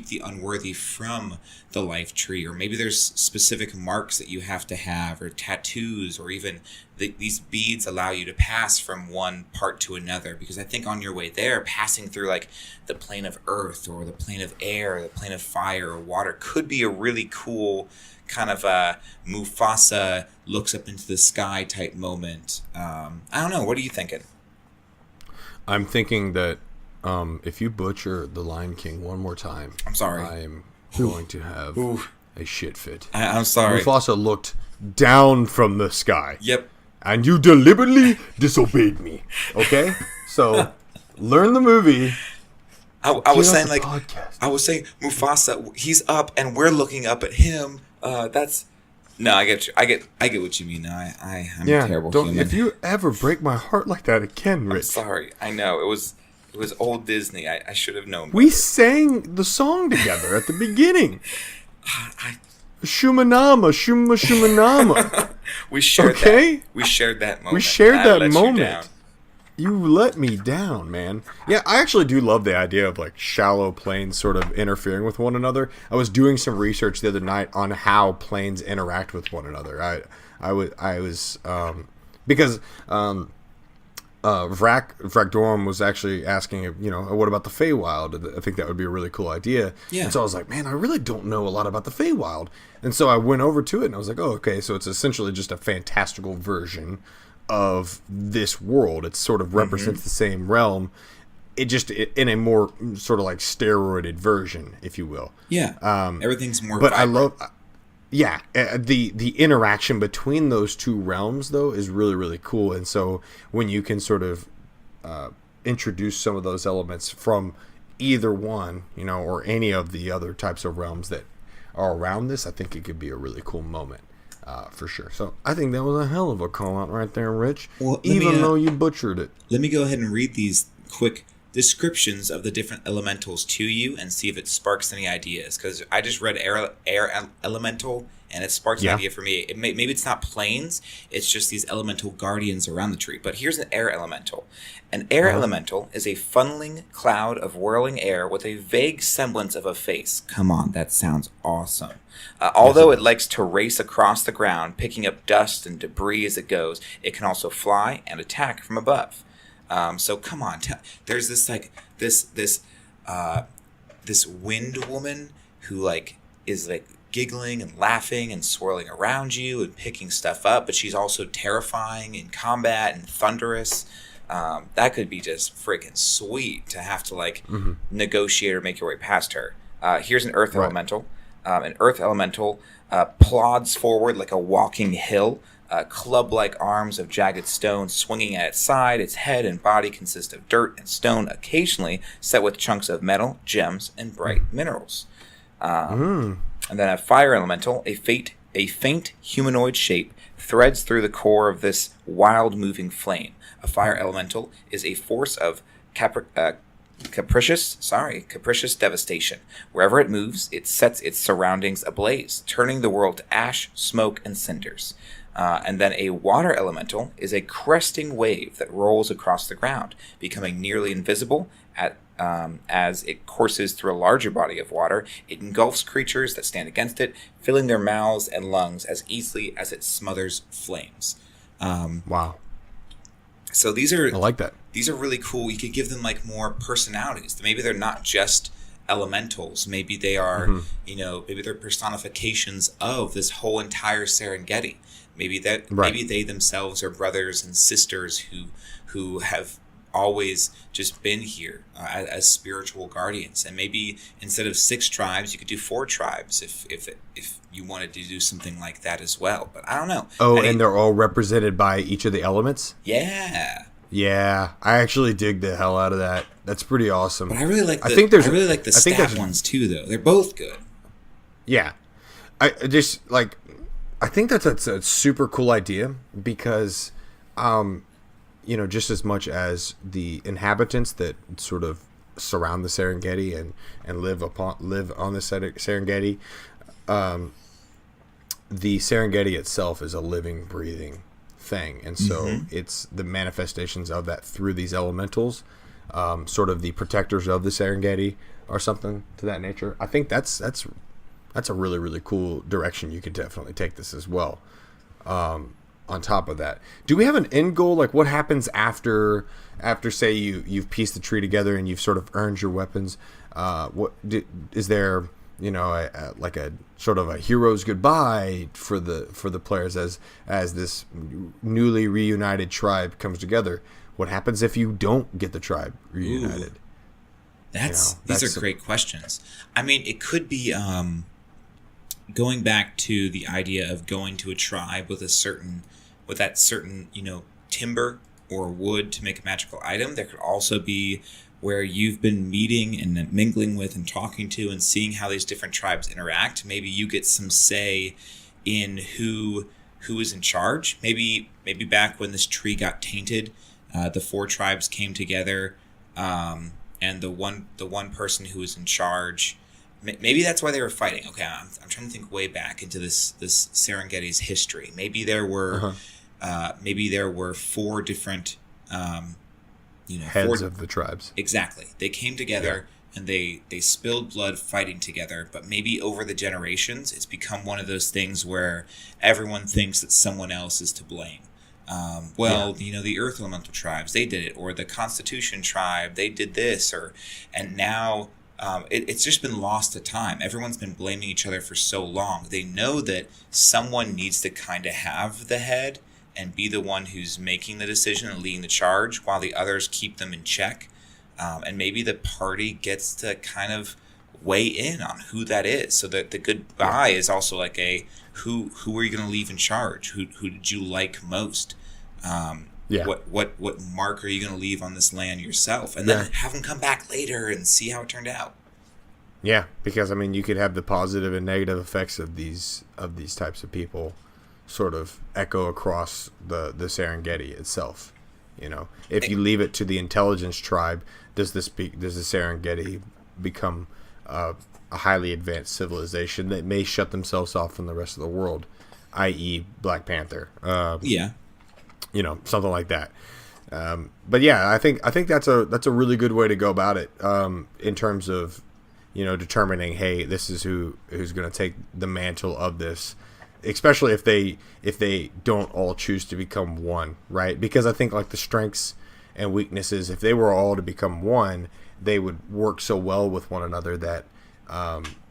D: the unworthy from the life tree, or maybe there's specific marks that you have to have, or tattoos, or even these beads allow you to pass from one part to another, because I think on your way there, passing through like the plane of earth or the plane of air or the plane of fire or water could be a really cool kind of a Mufasa looks up into the sky type moment. I don't know, what are you thinking?
A: I'm thinking that if you butcher the Lion King one more time,
D: I'm sorry.
A: I'm going to have a shit fit.
D: I'm sorry.
A: Mufasa looked down from the sky.
D: Yep.
A: And you deliberately disobeyed me. Okay? So, learn the movie.
D: I was saying
A: podcast.
D: I was saying Mufasa, he's up and we're looking up at him. That's no, I get you. I get what you mean. No, I'm a terrible human.
A: If you ever break my heart like that again, Rich.
D: I'm sorry. I know it was old Disney. I should have known.
A: We sang the song together at the beginning. Shumanama, Shumanama.
D: We shared that. We shared that moment.
A: We shared that moment. You let me down, man. Yeah, I actually do love the idea of like shallow planes sort of interfering with one another. I was doing some research the other night on how planes interact with one another. I was because Vrak was actually asking, what about the Feywild? I think that would be a really cool idea.
D: Yeah.
A: And so I was like, man, I really don't know a lot about the Feywild. And so I went over to it and I was like, oh, okay, so it's essentially just a fantastical version of this world. It sort of represents the same realm. In a more sort of like steroided version, if you will.
D: Yeah. Everything's more
A: But
D: vibrant.
A: the interaction between those two realms, though, is really, really cool. And so when you can sort of introduce some of those elements from either one, or any of the other types of realms that are around this, I think it could be a really cool moment. For sure. So I think that was a hell of a call out right there, Rich.
D: Well,
A: even though you butchered it.
D: Let me go ahead and read these quick descriptions of the different elementals to you and see if it sparks any ideas. Because I just read air elemental and it sparked an idea for me. Maybe it's not planes, it's just these elemental guardians around the tree. But here's an air elemental. An air elemental is a funneling cloud of whirling air with a vague semblance of a face. Come on, that sounds awesome. Although it likes to race across the ground, picking up dust and debris as it goes, it can also fly and attack from above. So come on, there's this like this wind woman who is giggling and laughing and swirling around you and picking stuff up, but she's also terrifying in combat and thunderous. That could be just freaking sweet to have to negotiate or make your way past her. Here's an earth elemental. An earth elemental plods forward like a walking hill. Club-like arms of jagged stone swinging at its side. Its head and body consist of dirt and stone, occasionally set with chunks of metal, gems, and bright minerals. And then a fire elemental, a faint humanoid shape, threads through the core of this wild-moving flame. A fire elemental is a force of capricious devastation. Wherever it moves, it sets its surroundings ablaze, turning the world to ash, smoke, and cinders. And then a water elemental is a cresting wave that rolls across the ground, becoming nearly invisible as it courses through a larger body of water. It engulfs creatures that stand against it, filling their mouths and lungs as easily as it smothers flames.
A: Wow.
D: So
A: I like that.
D: These are really cool. You could give them more personalities. Maybe they're not just elementals. Maybe they are, maybe they're personifications of this whole entire Serengeti. Maybe they themselves are brothers and sisters who have always just been here as spiritual guardians. And maybe instead of 6 tribes, you could do 4 tribes if you wanted to do something like that as well. But I don't know.
A: Oh, and they're all represented by each of the elements?
D: Yeah.
A: Yeah, I actually dig the hell out of that. That's pretty awesome.
D: But I really like the stat ones too, though. They're both good.
A: Yeah. I think that's a super cool idea because, just as much as the inhabitants that sort of surround the Serengeti and live on the Serengeti, the Serengeti itself is a living, breathing thing, and so it's the manifestations of that through these elementals, sort of the protectors of the Serengeti or something to that nature. I think that's a really, really cool direction you could definitely take this as well. On top of that, do we have an end goal? Like, what happens after say you've pieced the tree together and you've sort of earned your weapons? Is there a sort of a hero's goodbye for the players as this newly reunited tribe comes together? What happens if you don't get the tribe reunited?
D: These are great questions. I mean, it could be going back to the idea of going to a tribe with that certain timber or wood to make a magical item. There could also be where you've been meeting and mingling with and talking to and seeing how these different tribes interact. Maybe you get some say in who is in charge. Maybe back when this tree got tainted, the 4 tribes came together, and the one person who was in charge. Maybe that's why they were fighting. Okay, I'm trying to think way back into this Serengeti's history. Maybe there were 4 different
A: heads of the tribes.
D: Exactly. They came together and they spilled blood fighting together. But maybe over the generations, it's become one of those things where everyone thinks that someone else is to blame. The Earth Elemental tribes, they did it, or the Constitution tribe, they did this, and now it's just been lost to time. Everyone's been blaming each other for so long. They know that someone needs to kind of have the head and be the one who's making the decision and leading the charge, while the others keep them in check. And maybe the party gets to kind of weigh in on who that is, so that the goodbye is also like a who are you going to leave in charge? Who did you like most? What mark are you going to leave on this land yourself? And then have them come back later and see how it turned out.
A: Yeah, because I mean, you could have the positive and negative effects of these types of people sort of echo across the Serengeti itself. If you leave it to the intelligence tribe, does the Serengeti become a highly advanced civilization that may shut themselves off from the rest of the world, i.e., Black Panther? Something like that. But yeah, I think that's a really good way to go about it, in terms of determining, hey, this is who's going to take the mantle of this, especially if they don't all choose to become one, right? Because I think like the strengths and weaknesses, if they were all to become one, they would work so well with one another that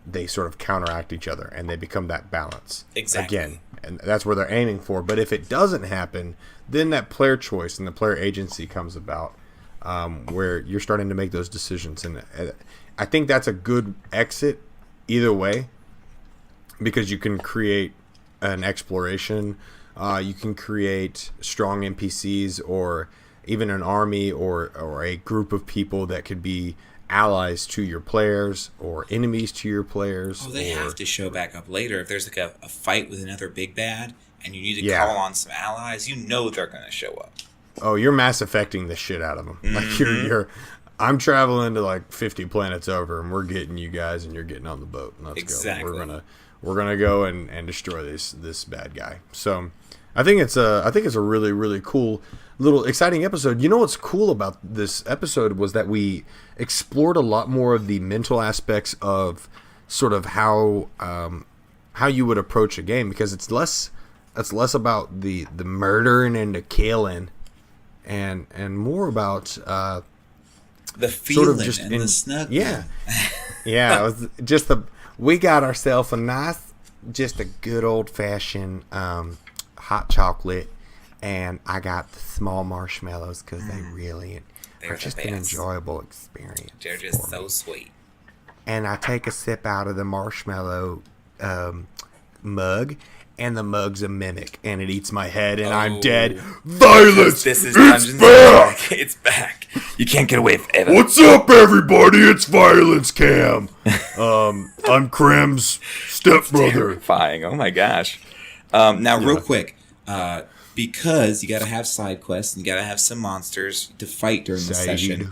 A: they sort of counteract each other and they become that balance.
D: Exactly. Again,
A: and that's where they're aiming for. But if it doesn't happen, then that player choice and the player agency comes about, where you're starting to make those decisions. And I think that's a good exit either way, because you can create an exploration, you can create strong NPCs, or even an army or a group of people that could be allies to your players or enemies to your players.
D: Oh, they have to show back up later. If there's like a fight with another big bad and you need to call on some allies, they're going to show up.
A: Oh, you're Mass Effecting the shit out of them.
D: Mm-hmm.
A: Like I'm traveling to like 50 planets over, and we're getting you guys, and you're getting on the boat. Let's go. We're gonna go and destroy this bad guy. So I think it's a really, really cool little exciting episode. You know what's cool about this episode was that we explored a lot more of the mental aspects of sort of how you would approach a game, because it's less about the murdering and the killing, and more about
D: the feeling sort of just and the snug.
A: Yeah. Yeah, it was just we got ourselves a good old fashioned hot chocolate, and I got the small marshmallows because they really are just an enjoyable experience.
D: They're just so sweet.
A: And I take a sip out of the marshmallow mug, and the mug's a mimic, and it eats my head, and I'm dead.
C: Violence!
D: This is
C: It's back!
D: It's back. You can't get away forever.
C: What's up, everybody? It's Violence Cam. I'm Krem's stepbrother.
B: Terrifying. Oh my gosh.
D: Real quick, because you got to have side quests and you got to have some monsters to fight during the session.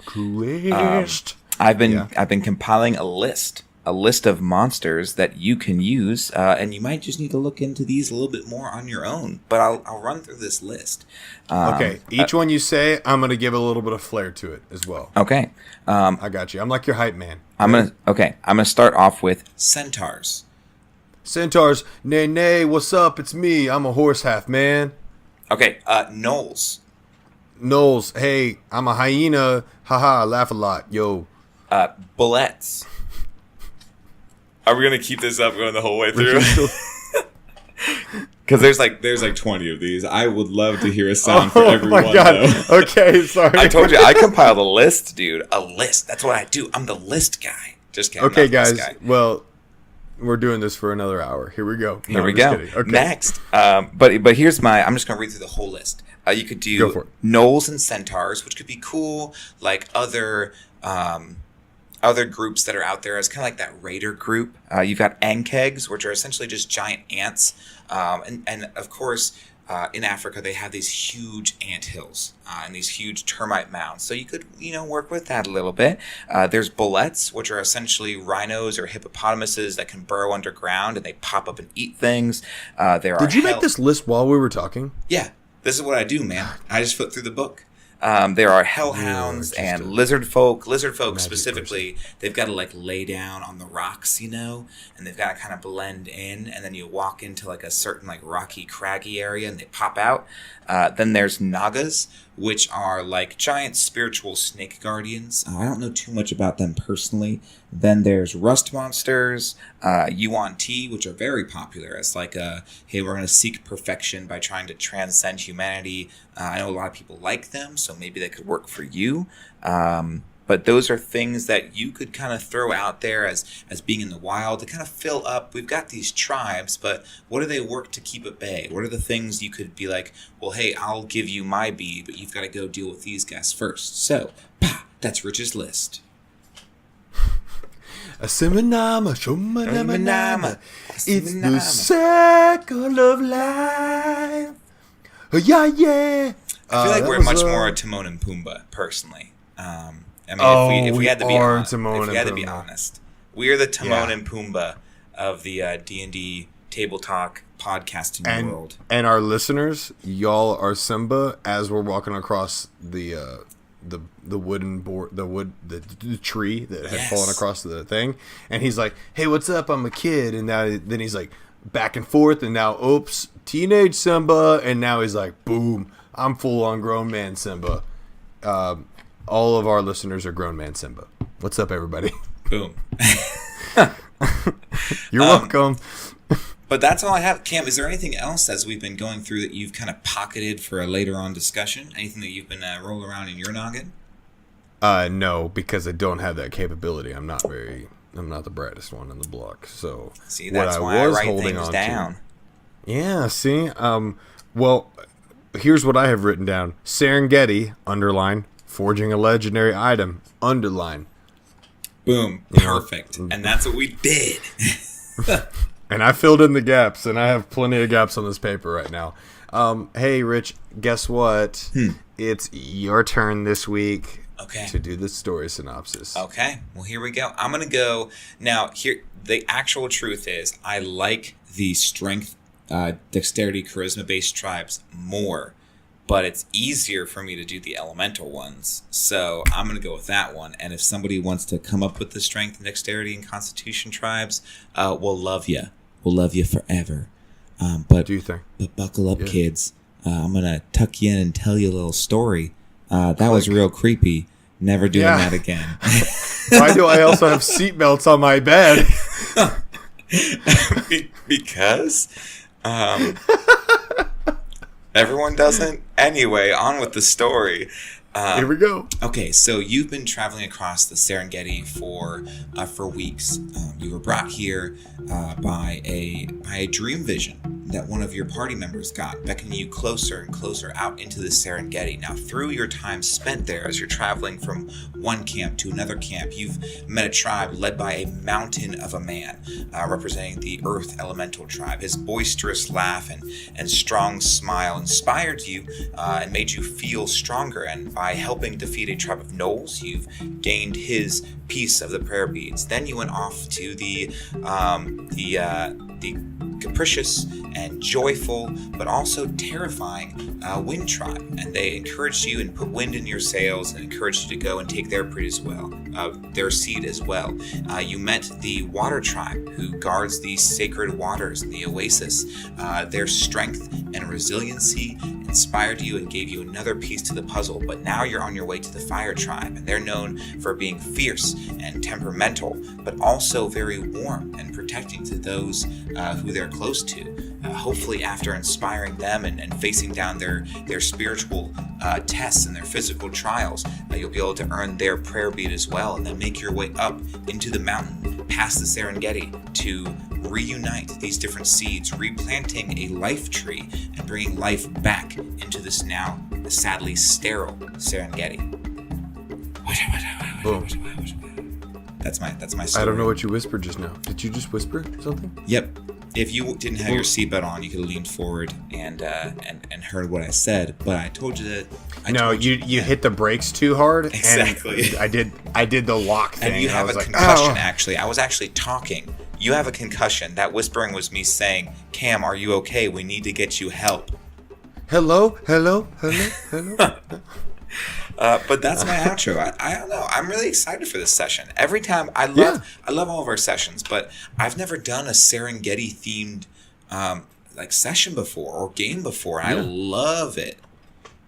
B: I've been compiling a list of monsters that you can use,
D: And you might just need to look into these a little bit more on your own. But I'll run through this list.
A: Okay, each one you say, I'm going to give a little bit of flair to it as well.
B: Okay.
A: I got you. I'm like your hype man.
B: I'm gonna start off with
D: Centaurs.
A: Centaurs, nay, what's up? It's me. I'm a horse half, man.
D: Okay, Gnolls.
A: Knowles, hey, I'm a hyena. Haha, laugh a lot, yo.
B: Bullets. Are we gonna keep this up going the whole way through?
D: Because there's like 20 of these. I would love to hear a sound for every one.
A: Oh my god.
D: Though.
A: Okay, sorry.
B: I told you I compiled a list, dude. A list. That's what I do. I'm the list guy. Just kidding.
A: Okay, guys. Well, we're doing this for another hour. Here we go.
B: Here we go.
A: Okay.
B: Next, but here's I'm just gonna read through the whole list. You could do Gnolls and Centaurs, which could be cool. Like other groups that are out there as kind of like that raider group. You've got Ankegs, which are essentially just giant ants. And of course, in Africa, they have these huge ant hills and these huge termite mounds. So you could, work with that a little bit. There's bullets, which are essentially rhinos or hippopotamuses that can burrow underground and they pop up and eat things.
A: Did you make this list while we were talking?
D: Yeah. This is what I do, man. I just flip through the book.
B: There are hellhounds
A: just
B: and
A: a
B: lizard folk. Lizard folk
A: magic
B: specifically, they've got to like lay down on the rocks, and they've got to kind of blend in, and then you walk into like a certain like rocky, craggy area, and they pop out. Then there's nagas, which are like giant spiritual snake guardians. I don't know too much about them personally. Then there's rust monsters, Yuan Ti, which are very popular as like hey, we're going to seek perfection by trying to transcend humanity. I know a lot of people like them, so maybe they could work for you. But those are things that you could kind of throw out there as being in the wild to kind of fill up. We've got these tribes, but what do they work to keep at bay? What are the things you could be like, well, hey, I'll give you my bee, but you've got to go deal with these guys first. So, that's Rich's list.
A: A Simanama, Shumanamanama. It's the circle of life. Yeah.
B: I feel like we're much more Timon and Pumbaa, personally. I mean, if we had to be honest, if we had to be honest, we are the Timon and Pumbaa of the D&D table talk podcasting world.
A: And our listeners, y'all are Simba as we're walking across the wooden board, the tree that had fallen across the thing, and he's like, "Hey, what's up? I'm a kid," and then he's like back and forth, and now, oops, teenage Simba, and now he's like, boom, I'm full on grown man Simba. All of our listeners are grown man Simba. What's up, everybody?
B: Boom.
A: You're welcome.
B: But that's all I have. Cam, is there anything else as we've been going through that you've kind of pocketed for a later on discussion? Anything that you've been rolling around in your noggin?
A: No, because I don't have that capability. I'm not the brightest one in the block. So
B: see, that's why I write things down.
A: Yeah, see? Well, here's what I have written down. Serengeti, underline, forging a legendary item, underline.
B: Boom. Perfect. And that's what we did.
A: And I filled in the gaps, and I have plenty of gaps on this paper right now. Hey, Rich, guess what? It's your turn this week to do the story synopsis.
B: Okay. Well, here we go. I'm going to go. Now, here, the actual truth is I like the strength, dexterity, charisma-based tribes more, but it's easier for me to do the elemental ones. So I'm going to go with that one. And if somebody wants to come up with the strength and dexterity and constitution tribes, we'll love you. We'll love you forever. But
A: do you think?
B: But buckle up, kids. I'm going to tuck you in and tell you a little story. That was real creepy. Never doing that again.
A: Why do I also have seatbelts on my bed?
B: Because everyone doesn't. Anyway, on with the story.
A: Here we go.
B: Okay, so you've been traveling across the Serengeti for weeks. You were brought here by a dream vision that one of your party members got, beckoning you closer and closer out into the Serengeti. Now, through your time spent there, as you're traveling from one camp to another camp, you've met a tribe led by a mountain of a man, representing the Earth Elemental tribe. His boisterous laugh and strong smile inspired you and made you feel stronger, and by helping defeat a tribe of gnolls, you've gained his piece of the prayer beads. Then you went off to the capricious and joyful, but also terrifying wind tribe, and they encouraged you and put wind in your sails and encouraged you to go and take their their seed as well. You met the water tribe, who guards the sacred waters in the oasis. Their strength and resiliency inspired you and gave you another piece to the puzzle, but now you're on your way to the fire tribe, and they're known for being fierce and temperamental, but also very warm and protecting to those who they're close to. Hopefully, after inspiring them and facing down their spiritual tests and their physical trials, you'll be able to earn their prayer bead as well, and then make your way up into the mountain past the Serengeti to reunite these different seeds, replanting a life tree and bringing life back into this now sadly sterile Serengeti.
A: Boom.
B: That's my story.
A: I don't know what you whispered just now. Did you just whisper something?
B: Yep. If you didn't have your seatbelt on, you could have leaned forward and heard what I said. But I told you that.
A: You hit the brakes too hard.
B: Exactly.
A: And I did the lock thing.
B: And you have a concussion. Actually, I was actually talking. You have a concussion. That whispering was me saying, "Cam, are you okay? We need to get you help."
A: Hello.
B: But that's my outro. I don't know. I'm really excited for this session. Every time I love all of our sessions, but I've never done a Serengeti themed like session before or game before. And I love it.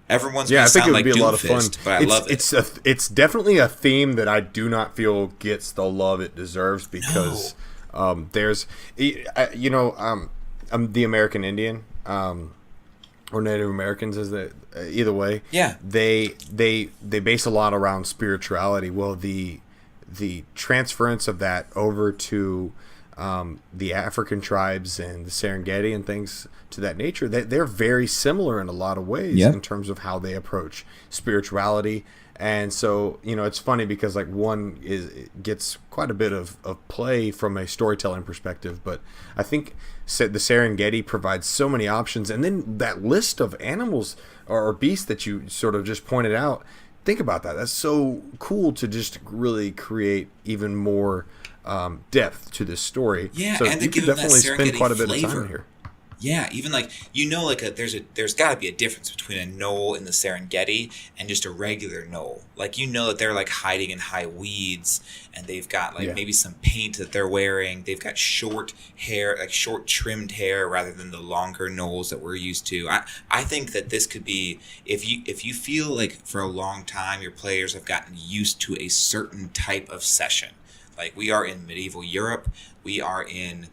B: Everyone's
A: Yeah,
B: gonna
A: I think
B: sound
A: it would
B: like
A: be a lot of fun.
B: Doomfist, but I love it.
A: It's definitely a theme that I do not feel gets the love it deserves because there's, I'm the American Indian, or Native Americans, either way.
B: Yeah.
A: They base a lot around spirituality. Well, the transference of that over to the African tribes and the Serengeti and things to that nature, they're very similar in a lot of ways in terms of how they approach spirituality. And so, it's funny because like one gets quite a bit of play from a storytelling perspective, but I think the Serengeti provides so many options. And then that list of animals or beasts that you sort of just pointed out, think about that. That's so cool to just really create even more depth to this story.
B: Yeah,
A: so
B: and
A: you could definitely spend quite a bit of time here.
B: Yeah, even like there's got to be a difference between a knoll in the Serengeti and just a regular knoll. Like that they're like hiding in high weeds, and they've got like maybe some paint that they're wearing. They've got short hair, like short trimmed hair, rather than the longer knolls that we're used to. I think that this could be if you feel like for a long time your players have gotten used to a certain type of session. Like we are in medieval Europe, we are in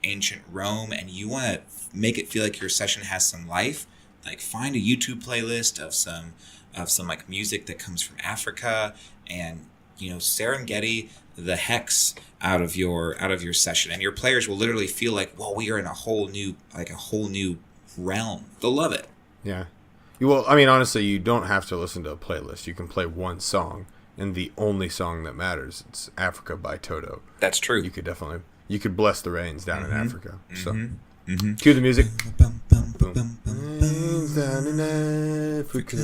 B: ancient Rome, and you want to make it feel like your session has some life. Like find a YouTube playlist of some like music that comes from Africa, and Serengeti the hex out of your session, and your players will literally feel like, well, we are in a whole new realm. They'll love it.
A: Yeah. Well, I mean, honestly, you don't have to listen to a playlist. You can play one song. And the only song that matters, it's Africa by Toto.
B: That's true.
A: You could bless the rains down in Africa. So, cue the music. Rains down in Africa.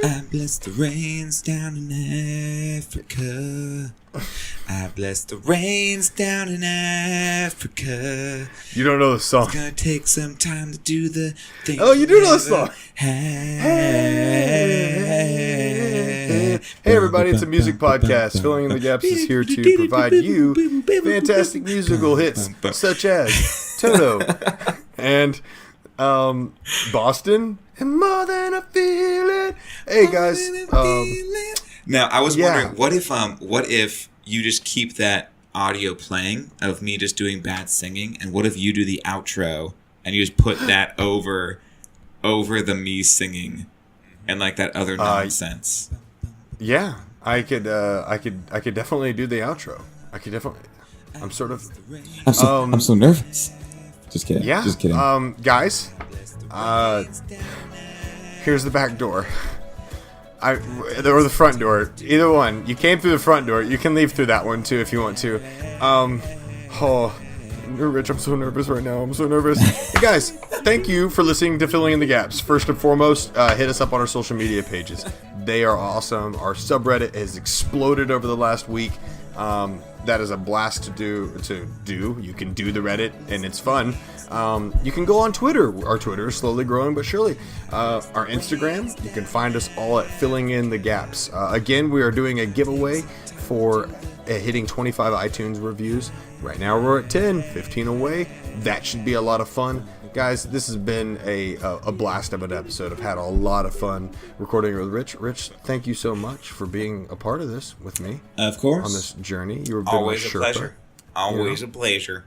B: I bless the rains down in Africa. I bless the rains down in Africa.
A: You don't know the song.
B: It's gonna take some time to do the thing.
A: Oh, you do know the song. Hey everybody, it's a music podcast. Filling in the Gaps is here to provide you fantastic musical hits such as Toto and Boston and More Than a Feeling. Hey guys,
B: now I was wondering, what if you just keep that audio playing of me just doing bad singing, and what if you do the outro and you just put that over the me singing and like that other nonsense?
A: Yeah, I could definitely do the outro. I'm sort of.
D: I'm so nervous. Just kidding.
A: Yeah.
D: Just kidding.
A: Guys, here's the back door. Or the front door. Either one. You came through the front door. You can leave through that one too if you want to. Rich, I'm so nervous right now. I'm so nervous. Hey guys, thank you for listening to Filling in the Gaps. First and foremost, hit us up on our social media pages. They are awesome. Our subreddit has exploded over the last week. That is a blast to do. You can do the Reddit, and it's fun. You can go on Twitter. Our Twitter is slowly growing but surely. Our Instagram, you can find us all at Filling in the Gaps. Again, we are doing a giveaway for hitting 25 iTunes reviews. Right now we're at 10, 15 away. That should be a lot of fun. Guys, this has been a blast of an episode. I've had a lot of fun recording with Rich. Rich, thank you so much for being a part of this with me.
B: Of course.
A: On this journey. You were
B: always a pleasure. Always a pleasure.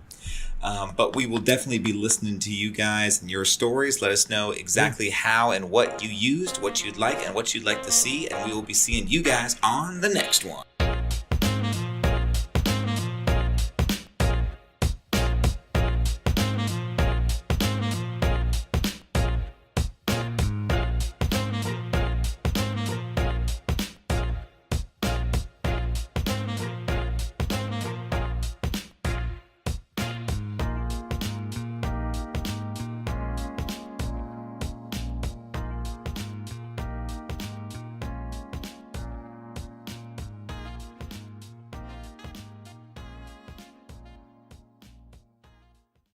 B: But we will definitely be listening to you guys and your stories. Let us know exactly how and what you used, what you'd like, and what you'd like to see. And we will be seeing you guys on the next one.